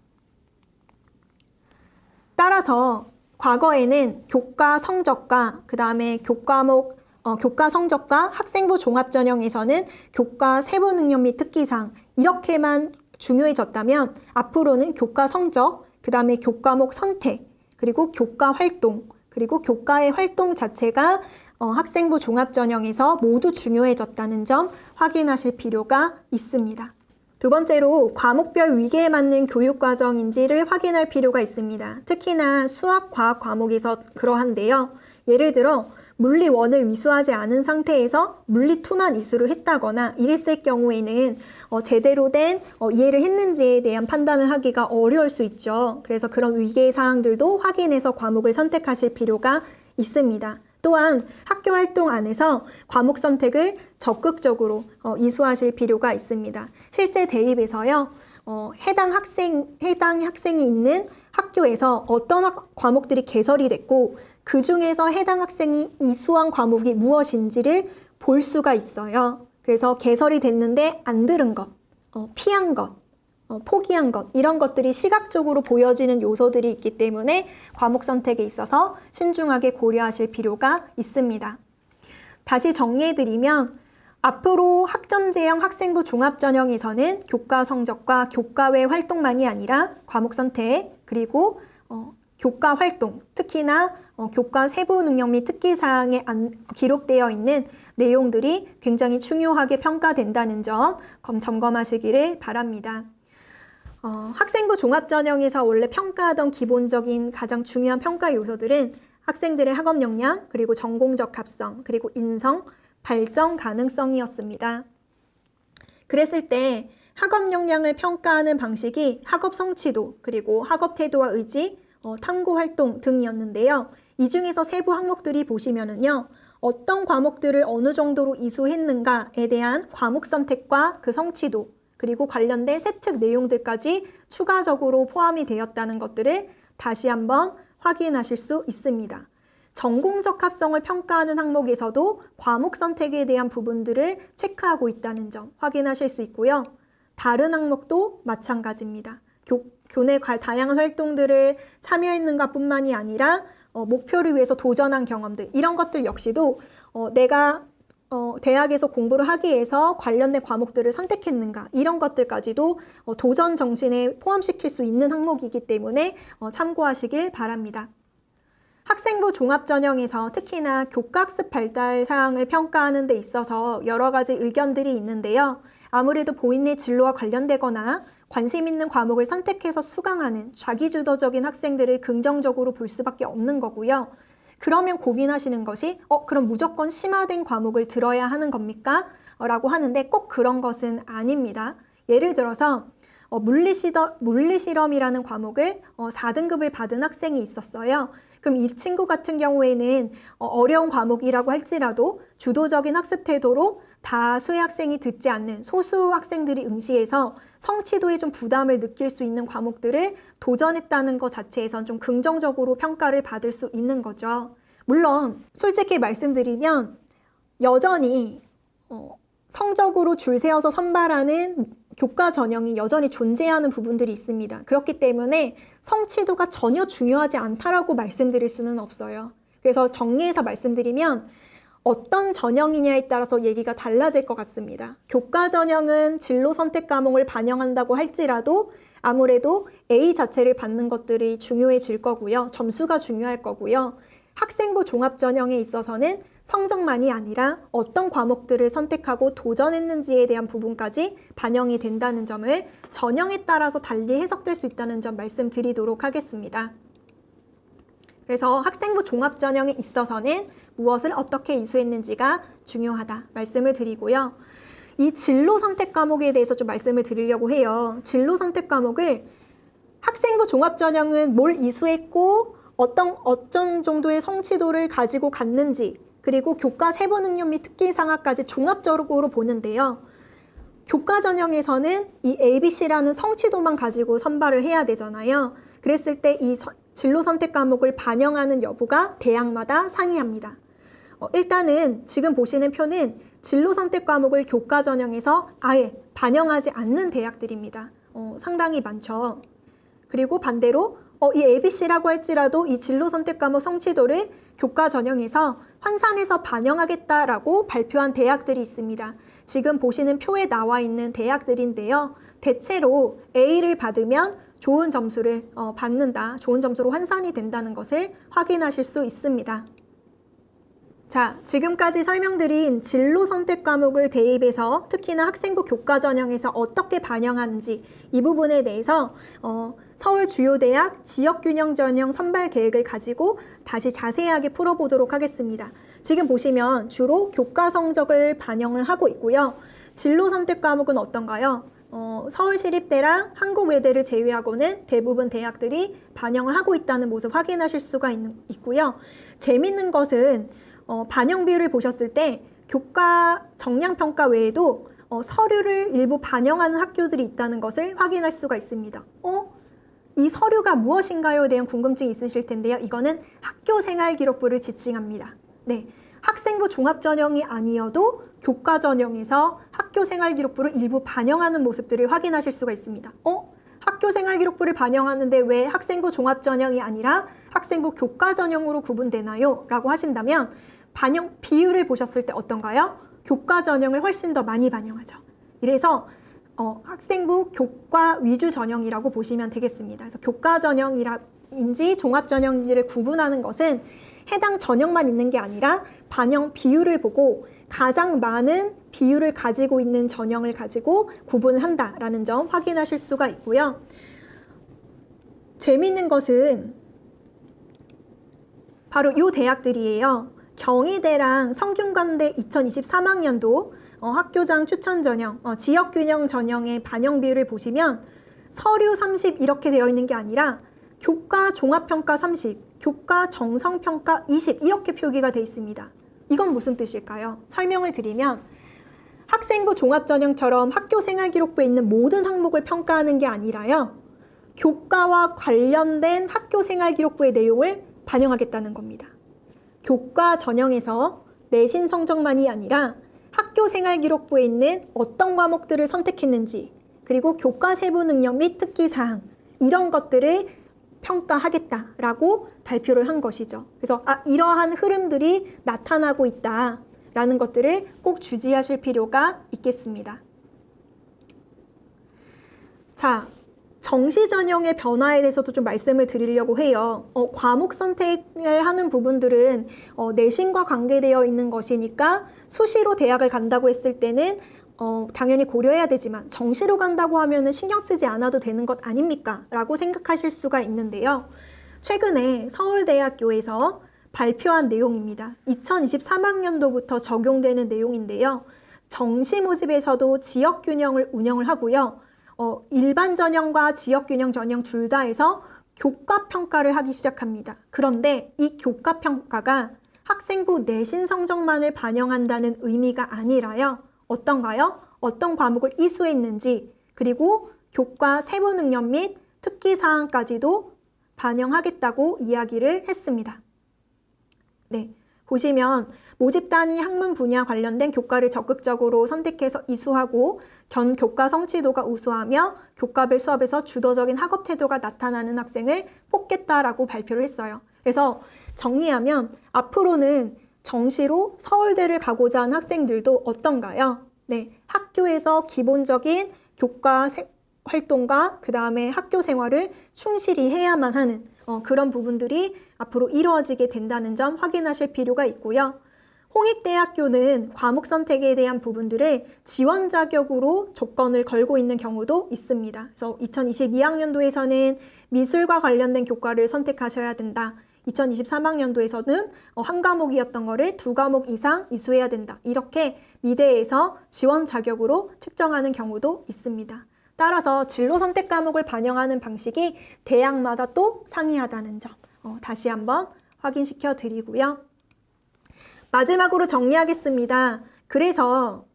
따라서 과거에는 교과 성적과 그 다음에 교과 성적과 학생부 종합전형에서는 교과 세부 능력 및 특기사항 이렇게만 중요해졌다면 앞으로는 교과 성적, 그 다음에 교과목 선택, 그리고 교과 활동, 그리고 교과의 활동 자체가 학생부 종합전형에서 모두 중요해졌다는 점 확인하실 필요가 있습니다. 두 번째로 과목별 위계에 맞는 교육과정인지를 확인할 필요가 있습니다. 특히나 수학, 과학 과목에서 그러한데요. 예를 들어 물리 1을 이수하지 않은 상태에서 물리 2만 이수를 했다거나 이랬을 경우에는 제대로 된 이해를 했는지에 대한 판단을 하기가 어려울 수 있죠. 그래서 그런 위계 사항들도 확인해서 과목을 선택하실 필요가 있습니다. 또한 학교 활동 안에서 과목 선택을 적극적으로 이수하실 필요가 있습니다. 실제 대입에서요, 해당 학생이 있는 학교에서 어떤 과목들이 개설이 됐고 그 중에서 해당 학생이 이수한 과목이 무엇인지를 볼 수가 있어요. 그래서 개설이 됐는데 안 들은 것, 피한 것, 포기한 것 이런 것들이 시각적으로 보여지는 요소들이 있기 때문에 과목 선택에 있어서 신중하게 고려하실 필요가 있습니다. 다시 정리해드리면 앞으로 학점제형 학생부 종합전형에서는 교과 성적과 교과 외 활동만이 아니라 과목 선택 그리고 교과 활동, 특히나 교과 세부 능력 및 특기사항에 기록되어 있는 내용들이 굉장히 중요하게 평가된다는 점 점검하시기를 바랍니다. 학생부 종합전형에서 원래 평가하던 기본적인 가장 중요한 평가 요소들은 학생들의 학업 역량, 그리고 전공적 합성, 그리고 인성, 발전 가능성이었습니다. 그랬을 때 학업 역량을 평가하는 방식이 학업 성취도, 그리고 학업 태도와 의지, 탐구 활동 등이었는데요. 이 중에서 세부 항목들이 보시면은요, 어떤 과목들을 어느 정도로 이수했는가에 대한 과목 선택과 그 성취도, 그리고 관련된 세특 내용들까지 추가적으로 포함이 되었다는 것들을 다시 한번 확인하실 수 있습니다. 전공적 합성을 평가하는 항목에서도 과목 선택에 대한 부분들을 체크하고 있다는 점 확인하실 수 있고요. 다른 항목도 마찬가지입니다. 교내 다양한 활동들을 참여했는가 뿐만이 아니라 목표를 위해서 도전한 경험들 이런 것들 역시도 내가 대학에서 공부를 하기 위해서 관련된 과목들을 선택했는가 이런 것들까지도 도전 정신에 포함시킬 수 있는 항목이기 때문에 참고하시길 바랍니다. 학생부 종합전형에서 특히나 교과학습 발달 사항을 평가하는 데 있어서 여러 가지 의견들이 있는데요. 아무래도 본인의 진로와 관련되거나 관심 있는 과목을 선택해서 수강하는 자기주도적인 학생들을 긍정적으로 볼 수밖에 없는 거고요. 그러면 고민하시는 것이 그럼 무조건 심화된 과목을 들어야 하는 겁니까? 라고 하는데 꼭 그런 것은 아닙니다. 예를 들어서 물리 실험이라는 과목을 4등급을 받은 학생이 있었어요. 그럼 이 친구 같은 경우에는 어려운 과목이라고 할지라도 주도적인 학습 태도로 다수의 학생이 듣지 않는 소수 학생들이 응시해서 성취도에 좀 부담을 느낄 수 있는 과목들을 도전했다는 것 자체에선 좀 긍정적으로 평가를 받을 수 있는 거죠. 물론 솔직히 말씀드리면 여전히 성적으로 줄 세워서 선발하는 교과 전형이 여전히 존재하는 부분들이 있습니다. 그렇기 때문에 성취도가 전혀 중요하지 않다라고 말씀드릴 수는 없어요. 그래서 정리해서 말씀드리면 어떤 전형이냐에 따라서 얘기가 달라질 것 같습니다. 교과 전형은 진로 선택 과목을 반영한다고 할지라도 아무래도 A 자체를 받는 것들이 중요해질 거고요. 점수가 중요할 거고요. 학생부 종합전형에 있어서는 성적만이 아니라 어떤 과목들을 선택하고 도전했는지에 대한 부분까지 반영이 된다는 점을 전형에 따라서 달리 해석될 수 있다는 점 말씀드리도록 하겠습니다. 그래서 학생부 종합전형에 있어서는 무엇을 어떻게 이수했는지가 중요하다 말씀을 드리고요. 이 진로 선택 과목에 대해서 좀 말씀을 드리려고 해요. 진로 선택 과목을 학생부 종합전형은 뭘 이수했고 어떤 정도의 성취도를 가지고 갔는지 그리고 교과 세부 능력 및 특기 상학까지 종합적으로 보는데요. 교과 전형에서는 이 ABC라는 성취도만 가지고 선발을 해야 되잖아요. 그랬을 때 이 진로 선택 과목을 반영하는 여부가 대학마다 상이합니다. 일단은 지금 보시는 표는 진로 선택 과목을 교과 전형에서 아예 반영하지 않는 대학들입니다. 상당히 많죠. 그리고 반대로 이 ABC라고 할지라도 이 진로 선택 과목 성취도를 교과 전형에서 환산해서 반영하겠다라고 발표한 대학들이 있습니다. 지금 보시는 표에 나와 있는 대학들인데요. 대체로 A를 받으면 좋은 점수를 받는다, 좋은 점수로 환산이 된다는 것을 확인하실 수 있습니다. 자, 지금까지 설명드린 진로 선택 과목을 대입해서 특히나 학생부 교과 전형에서 어떻게 반영하는지 이 부분에 대해서 서울 주요 대학 지역균형 전형 선발 계획을 가지고 다시 자세하게 풀어보도록 하겠습니다. 지금 보시면 주로 교과 성적을 반영을 하고 있고요. 진로 선택 과목은 어떤가요? 서울시립대랑 한국외대를 제외하고는 대부분 대학들이 반영을 하고 있다는 모습 확인하실 수가 있고요. 재밌는 것은 반영 비율을 보셨을 때 교과 정량평가 외에도 서류를 일부 반영하는 학교들이 있다는 것을 확인할 수가 있습니다. 이 서류가 무엇인가요에 대한 궁금증이 있으실 텐데요. 이거는 학교생활기록부를 지칭합니다. 네, 학생부 종합전형이 아니어도 교과 전형에서 학교생활기록부를 일부 반영하는 모습들을 확인하실 수가 있습니다. 학교생활기록부를 반영하는데 왜 학생부 종합전형이 아니라 학생부 교과 전형으로 구분되나요? 라고 하신다면 반영 비율을 보셨을 때 어떤가요? 교과 전형을 훨씬 더 많이 반영하죠. 이래서 학생부 교과 위주 전형이라고 보시면 되겠습니다. 그래서 교과 전형인지 종합 전형인지를 구분하는 것은 해당 전형만 있는 게 아니라 반영 비율을 보고 가장 많은 비율을 가지고 있는 전형을 가지고 구분을 한다라는 점 확인하실 수가 있고요. 재미있는 것은 바로 이 대학들이에요. 경희대랑 성균관대 2023학년도 학교장 추천 전형, 지역균형 전형의 반영 비율을 보시면 서류 30 이렇게 되어 있는 게 아니라 교과 종합평가 30, 교과 정성평가 20 이렇게 표기가 되어 있습니다. 이건 무슨 뜻일까요? 설명을 드리면 학생부 종합전형처럼 학교생활기록부에 있는 모든 항목을 평가하는 게 아니라요. 교과와 관련된 학교생활기록부의 내용을 반영하겠다는 겁니다. 교과 전형에서 내신 성적만이 아니라 학교생활기록부에 있는 어떤 과목들을 선택했는지 그리고 교과 세부 능력 및 특기사항 이런 것들을 평가하겠다라고 발표를 한 것이죠. 그래서 이러한 흐름들이 나타나고 있다라는 것들을 꼭 주지하실 필요가 있겠습니다. 자, 정시 전형의 변화에 대해서도 좀 말씀을 드리려고 해요. 과목 선택을 하는 부분들은 내신과 관계되어 있는 것이니까 수시로 대학을 간다고 했을 때는 당연히 고려해야 되지만 정시로 간다고 하면은 신경 쓰지 않아도 되는 것 아닙니까? 라고 생각하실 수가 있는데요. 최근에 서울대학교에서 발표한 내용입니다. 2023학년도부터 적용되는 내용인데요. 정시 모집에서도 지역균형을 운영을 하고요. 일반 전형과 지역균형 전형 둘 다 해서 교과평가를 하기 시작합니다. 그런데 이 교과평가가 학생부 내신 성적만을 반영한다는 의미가 아니라요. 어떤가요? 어떤 과목을 이수했는지 그리고 교과 세부 능력 및 특기사항까지도 반영하겠다고 이야기를 했습니다. 네, 보시면 모집 단위 학문 분야 관련된 교과를 적극적으로 선택해서 이수하고 교과 성취도가 우수하며 교과별 수업에서 주도적인 학업 태도가 나타나는 학생을 뽑겠다라고 발표를 했어요. 그래서 정리하면 앞으로는 정시로 서울대를 가고자 하는 학생들도 어떤가요? 네, 학교에서 기본적인 교과 활동과 그 다음에 학교 생활을 충실히 해야만 하는 그런 부분들이 앞으로 이루어지게 된다는 점 확인하실 필요가 있고요. 홍익대학교는 과목 선택에 대한 부분들을 지원 자격으로 조건을 걸고 있는 경우도 있습니다. 그래서 2022학년도에서는 미술과 관련된 교과를 선택하셔야 된다. 2023학년도에서는 한 과목이었던 거를 2과목 이상 이수해야 된다. 이렇게 미대에서 지원 자격으로 측정하는 경우도 있습니다. 따라서 진로 선택 과목을 반영하는 방식이 대학마다 또 상이하다는 점 다시 한번 확인시켜 드리고요. 마지막으로 정리하겠습니다. 그래서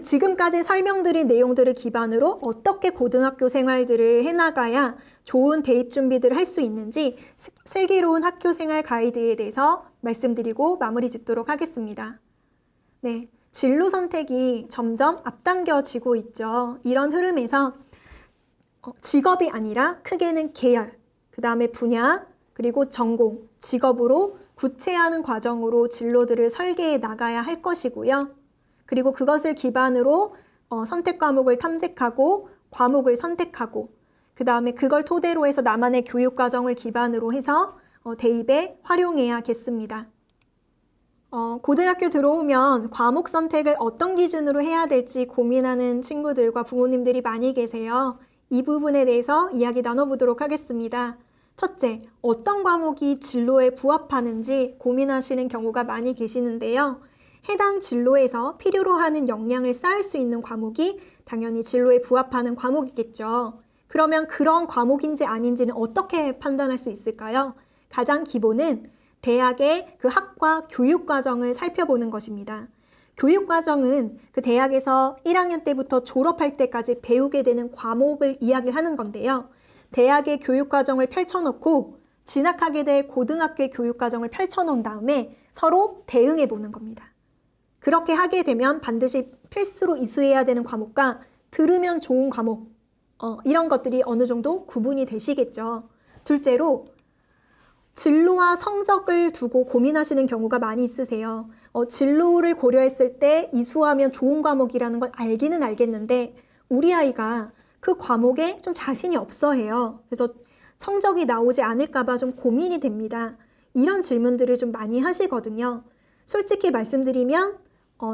지금까지 설명드린 내용들을 기반으로 어떻게 고등학교 생활들을 해나가야 좋은 대입 준비들을 할 수 있는지 슬기로운 학교 생활 가이드에 대해서 말씀드리고 마무리 짓도록 하겠습니다. 네, 진로 선택이 점점 앞당겨지고 있죠. 이런 흐름에서 직업이 아니라 크게는 계열, 그 다음에 분야, 그리고 전공, 직업으로 구체화하는 과정으로 진로들을 설계해 나가야 할 것이고요. 그리고 그것을 기반으로 선택 과목을 탐색하고 과목을 선택하고 그 다음에 그걸 토대로 해서 나만의 교육 과정을 기반으로 해서 대입에 활용해야겠습니다. 고등학교 들어오면 과목 선택을 어떤 기준으로 해야 될지 고민하는 친구들과 부모님들이 많이 계세요. 이 부분에 대해서 이야기 나눠보도록 하겠습니다. 첫째, 어떤 과목이 진로에 부합하는지 고민하시는 경우가 많이 계시는데요. 해당 진로에서 필요로 하는 역량을 쌓을 수 있는 과목이 당연히 진로에 부합하는 과목이겠죠. 그러면 그런 과목인지 아닌지는 어떻게 판단할 수 있을까요? 가장 기본은 대학의 그 학과 교육과정을 살펴보는 것입니다. 교육과정은 그 대학에서 1학년 때부터 졸업할 때까지 배우게 되는 과목을 이야기하는 건데요. 대학의 교육과정을 펼쳐놓고 진학하게 될 고등학교의 교육과정을 펼쳐놓은 다음에 서로 대응해 보는 겁니다. 그렇게 하게 되면 반드시 필수로 이수해야 되는 과목과 들으면 좋은 과목, 이런 것들이 어느 정도 구분이 되시겠죠. 둘째로 진로와 성적을 두고 고민하시는 경우가 많이 있으세요. 진로를 고려했을 때 이수하면 좋은 과목이라는 건 알기는 알겠는데 우리 아이가 그 과목에 좀 자신이 없어 해요. 그래서 성적이 나오지 않을까 봐 좀 고민이 됩니다. 이런 질문들을 좀 많이 하시거든요. 솔직히 말씀드리면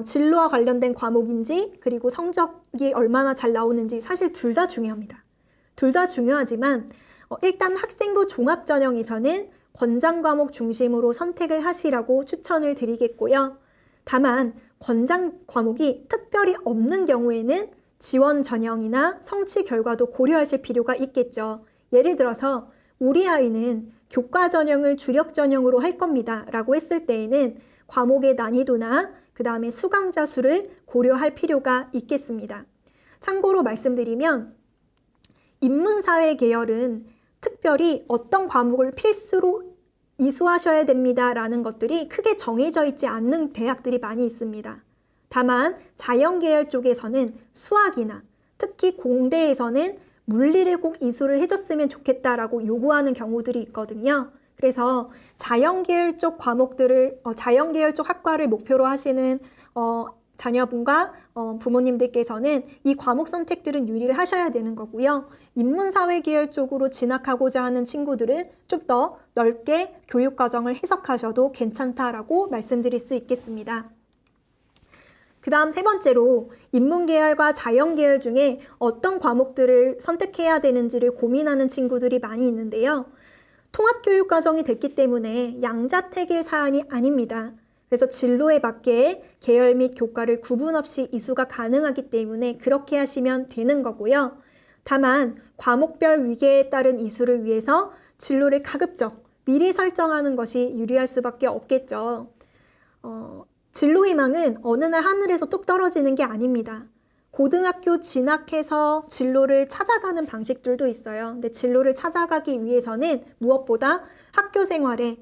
진로와 관련된 과목인지 그리고 성적이 얼마나 잘 나오는지 사실 둘 다 중요합니다. 둘 다 중요하지만 일단 학생부 종합전형에서는 권장 과목 중심으로 선택을 하시라고 추천을 드리겠고요. 다만 권장 과목이 특별히 없는 경우에는 지원 전형이나 성취 결과도 고려하실 필요가 있겠죠. 예를 들어서 우리 아이는 교과 전형을 주력 전형으로 할 겁니다 라고 했을 때에는 과목의 난이도나 그 다음에 수강자 수를 고려할 필요가 있겠습니다. 참고로 말씀드리면 인문사회 계열은 특별히 어떤 과목을 필수로 이수하셔야 됩니다 라는 것들이 크게 정해져 있지 않는 대학들이 많이 있습니다. 다만 자연계열 쪽에서는 수학이나 특히 공대에서는 물리를 꼭 이수를 해줬으면 좋겠다라고 요구하는 경우들이 있거든요. 그래서 자연계열 쪽 과목들을, 자연계열 쪽 학과를 목표로 하시는 자녀분과 부모님들께서는 이 과목 선택들은 유리를 하셔야 되는 거고요. 인문사회 계열 쪽으로 진학하고자 하는 친구들은 좀 더 넓게 교육과정을 해석하셔도 괜찮다라고 말씀드릴 수 있겠습니다. 그 다음 세 번째로 인문계열과 자연계열 중에 어떤 과목들을 선택해야 되는지를 고민하는 친구들이 많이 있는데요. 통합교육과정이 됐기 때문에 양자택일 사안이 아닙니다. 그래서 진로에 맞게 계열 및 교과를 구분 없이 이수가 가능하기 때문에 그렇게 하시면 되는 거고요. 다만 과목별 위계에 따른 이수를 위해서 진로를 가급적 미리 설정하는 것이 유리할 수밖에 없겠죠. 진로 희망은 어느 날 하늘에서 뚝 떨어지는 게 아닙니다. 고등학교 진학해서 진로를 찾아가는 방식들도 있어요. 근데 진로를 찾아가기 위해서는 무엇보다 학교 생활에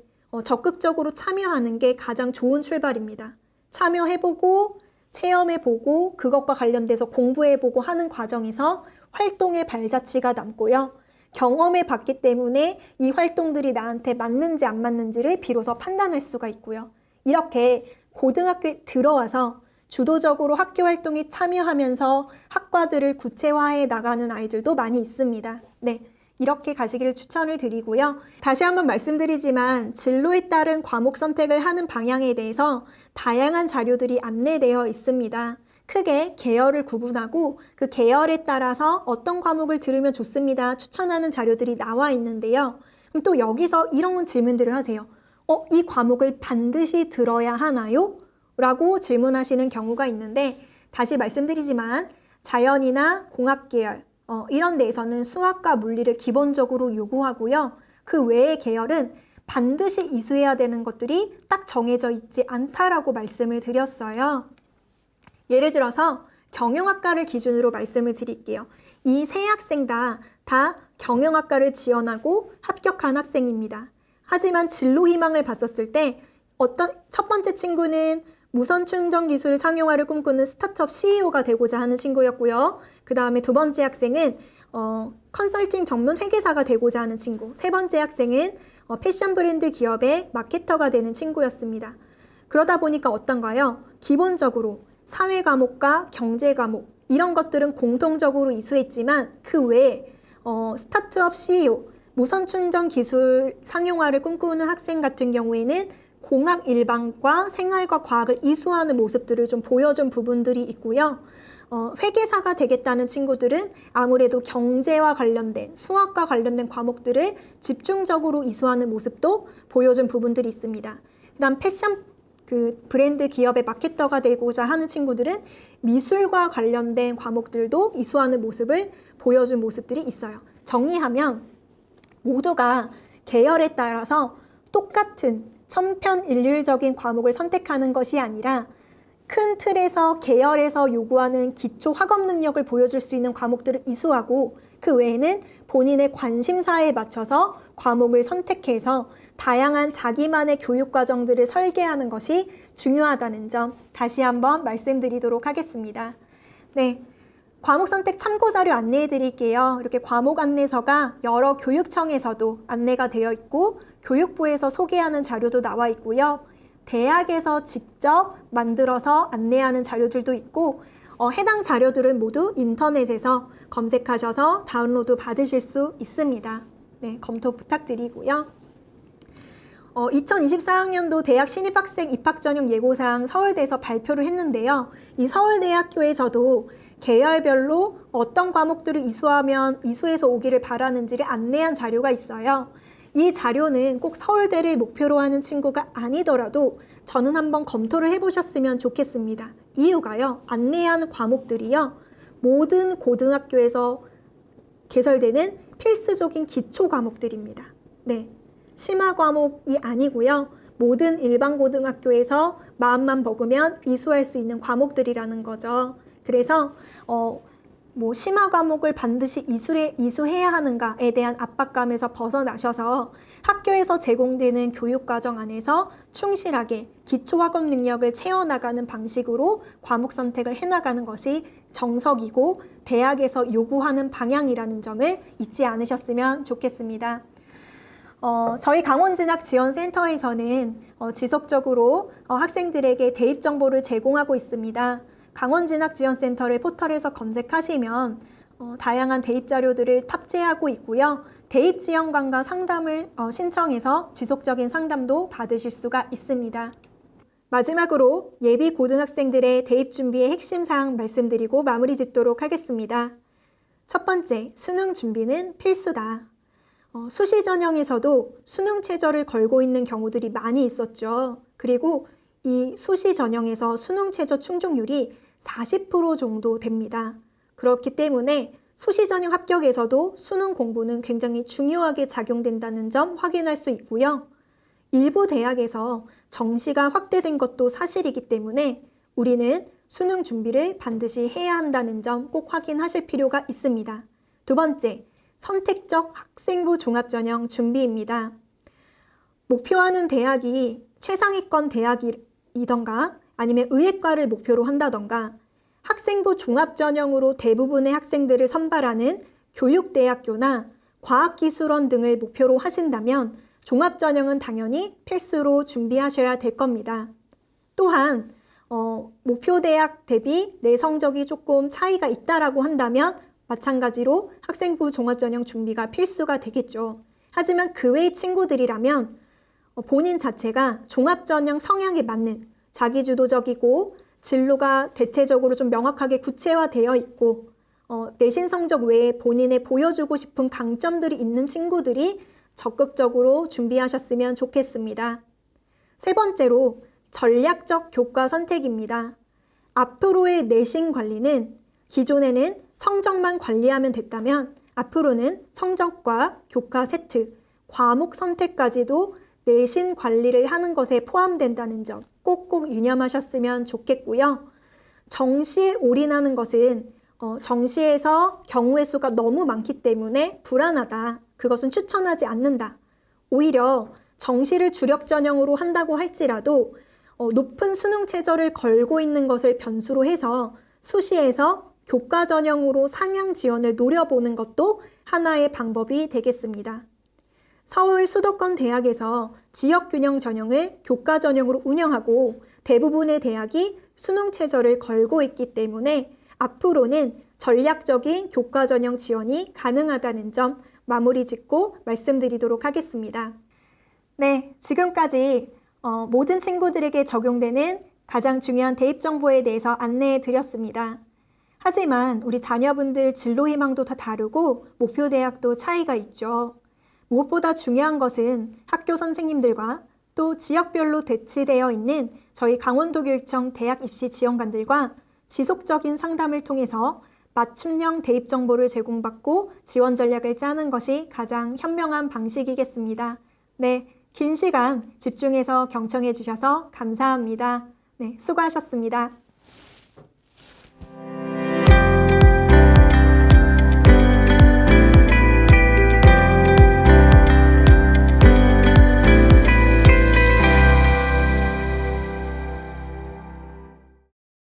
적극적으로 참여하는 게 가장 좋은 출발입니다. 참여해보고 체험해보고 그것과 관련돼서 공부해보고 하는 과정에서 활동의 발자취가 남고요. 경험해봤기 때문에 이 활동들이 나한테 맞는지 안 맞는지를 비로소 판단할 수가 있고요. 이렇게 고등학교에 들어와서 주도적으로 학교 활동에 참여하면서 학과들을 구체화해 나가는 아이들도 많이 있습니다. 네, 이렇게 가시기를 추천을 드리고요. 다시 한번 말씀드리지만 진로에 따른 과목 선택을 하는 방향에 대해서 다양한 자료들이 안내되어 있습니다. 크게 계열을 구분하고 그 계열에 따라서 어떤 과목을 들으면 좋습니다. 추천하는 자료들이 나와 있는데요. 그럼 또 여기서 이런 질문들을 하세요. 이 과목을 반드시 들어야 하나요? 라고 질문하시는 경우가 있는데 다시 말씀드리지만 자연이나 공학 계열 이런 데에서는 수학과 물리를 기본적으로 요구하고요. 그 외의 계열은 반드시 이수해야 되는 것들이 딱 정해져 있지 않다라고 말씀을 드렸어요. 예를 들어서 경영학과를 기준으로 말씀을 드릴게요. 이 세 학생 다 경영학과를 지원하고 합격한 학생입니다. 하지만 진로 희망을 봤었을 때 첫 번째 친구는 무선 충전 기술 상용화를 꿈꾸는 스타트업 CEO가 되고자 하는 친구였고요. 그 다음에 두 번째 학생은 컨설팅 전문 회계사가 되고자 하는 친구. 세 번째 학생은 패션 브랜드 기업의 마케터가 되는 친구였습니다. 그러다 보니까 어떤가요? 기본적으로 사회 과목과 경제 과목 이런 것들은 공통적으로 이수했지만 그 외에 스타트업 CEO, 무선 충전 기술 상용화를 꿈꾸는 학생 같은 경우에는 공학 일반과 생활과 과학을 이수하는 모습들을 좀 보여준 부분들이 있고요. 회계사가 되겠다는 친구들은 아무래도 경제와 관련된 수학과 관련된 과목들을 집중적으로 이수하는 모습도 보여준 부분들이 있습니다. 그다음 패션 브랜드 기업의 마케터가 되고자 하는 친구들은 미술과 관련된 과목들도 이수하는 모습을 보여준 모습들이 있어요. 정리하면 모두가 계열에 따라서 똑같은 천편일률적인 과목을 선택하는 것이 아니라 큰 틀에서 계열에서 요구하는 기초 학업 능력을 보여줄 수 있는 과목들을 이수하고 그 외에는 본인의 관심사에 맞춰서 과목을 선택해서 다양한 자기만의 교육 과정들을 설계하는 것이 중요하다는 점 다시 한번 말씀드리도록 하겠습니다. 네, 과목 선택 참고 자료 안내해 드릴게요. 이렇게 과목 안내서가 여러 교육청에서도 안내가 되어 있고 교육부에서 소개하는 자료도 나와 있고요. 대학에서 직접 만들어서 안내하는 자료들도 있고 해당 자료들은 모두 인터넷에서 검색하셔서 다운로드 받으실 수 있습니다. 네, 검토 부탁드리고요. 2024학년도 대학 신입학생 입학전형 예고사항 서울대에서 발표를 했는데요. 이 서울대학교에서도 계열별로 어떤 과목들을 이수해서 오기를 바라는지를 안내한 자료가 있어요. 이 자료는 꼭 서울대를 목표로 하는 친구가 아니더라도 저는 한번 검토를 해보셨으면 좋겠습니다. 이유가요. 안내한 과목들이요. 모든 고등학교에서 개설되는 필수적인 기초 과목들입니다. 네, 심화 과목이 아니고요. 모든 일반 고등학교에서 마음만 먹으면 이수할 수 있는 과목들이라는 거죠. 그래서 심화 과목을 반드시 이수해야 하는가에 대한 압박감에서 벗어나셔서 학교에서 제공되는 교육과정 안에서 충실하게 기초학업 능력을 채워나가는 방식으로 과목 선택을 해나가는 것이 정석이고 대학에서 요구하는 방향이라는 점을 잊지 않으셨으면 좋겠습니다. 저희 강원진학지원센터에서는 지속적으로 학생들에게 대입 정보를 제공하고 있습니다. 강원진학지원센터를 포털에서 검색하시면 다양한 대입 자료들을 탑재하고 있고요. 대입 지원관과 상담을 신청해서 지속적인 상담도 받으실 수가 있습니다. 마지막으로 예비 고등학생들의 대입 준비의 핵심 사항 말씀드리고 마무리 짓도록 하겠습니다. 첫 번째, 수능 준비는 필수다. 수시 전형에서도 수능 최저를 걸고 있는 경우들이 많이 있었죠. 그리고 이 수시 전형에서 수능 최저 충족률이 40% 정도 됩니다. 그렇기 때문에 수시 전형 합격에서도 수능 공부는 굉장히 중요하게 작용된다는 점 확인할 수 있고요. 일부 대학에서 정시가 확대된 것도 사실이기 때문에 우리는 수능 준비를 반드시 해야 한다는 점 꼭 확인하실 필요가 있습니다. 두 번째, 선택적 학생부 종합전형 준비입니다. 목표하는 대학이 최상위권 대학이던가 아니면 의예과를 목표로 한다던가 학생부 종합전형으로 대부분의 학생들을 선발하는 교육대학교나 과학기술원 등을 목표로 하신다면 종합전형은 당연히 필수로 준비하셔야 될 겁니다. 또한 목표 대학 대비 내 성적이 조금 차이가 있다라고 한다면 마찬가지로 학생부 종합전형 준비가 필수가 되겠죠. 하지만 그 외의 친구들이라면 본인 자체가 종합전형 성향에 맞는 자기주도적이고 진로가 대체적으로 좀 명확하게 구체화되어 있고 내신 성적 외에 본인의 보여주고 싶은 강점들이 있는 친구들이 적극적으로 준비하셨으면 좋겠습니다. 세 번째로 전략적 교과 선택입니다. 앞으로의 내신 관리는 기존에는 성적만 관리하면 됐다면 앞으로는 성적과 교과 세트, 과목 선택까지도 내신 관리를 하는 것에 포함된다는 점 꼭꼭 유념하셨으면 좋겠고요. 정시에 올인하는 것은 정시에서 경우의 수가 너무 많기 때문에 불안하다. 그것은 추천하지 않는다. 오히려 정시를 주력 전형으로 한다고 할지라도 높은 수능 최저를 걸고 있는 것을 변수로 해서 수시에서 교과 전형으로 상향 지원을 노려보는 것도 하나의 방법이 되겠습니다. 서울 수도권 대학에서 지역균형 전형을 교과 전형으로 운영하고 대부분의 대학이 수능 최저를 걸고 있기 때문에 앞으로는 전략적인 교과 전형 지원이 가능하다는 점 마무리 짓고 말씀드리도록 하겠습니다. 네, 지금까지 모든 친구들에게 적용되는 가장 중요한 대입 정보에 대해서 안내해 드렸습니다. 하지만 우리 자녀분들 진로 희망도 다 다르고 목표 대학도 차이가 있죠. 무엇보다 중요한 것은 학교 선생님들과 또 지역별로 배치되어 있는 저희 강원도교육청 대학 입시 지원관들과 지속적인 상담을 통해서 맞춤형 대입 정보를 제공받고 지원 전략을 짜는 것이 가장 현명한 방식이겠습니다. 네, 긴 시간 집중해서 경청해 주셔서 감사합니다. 네, 수고하셨습니다.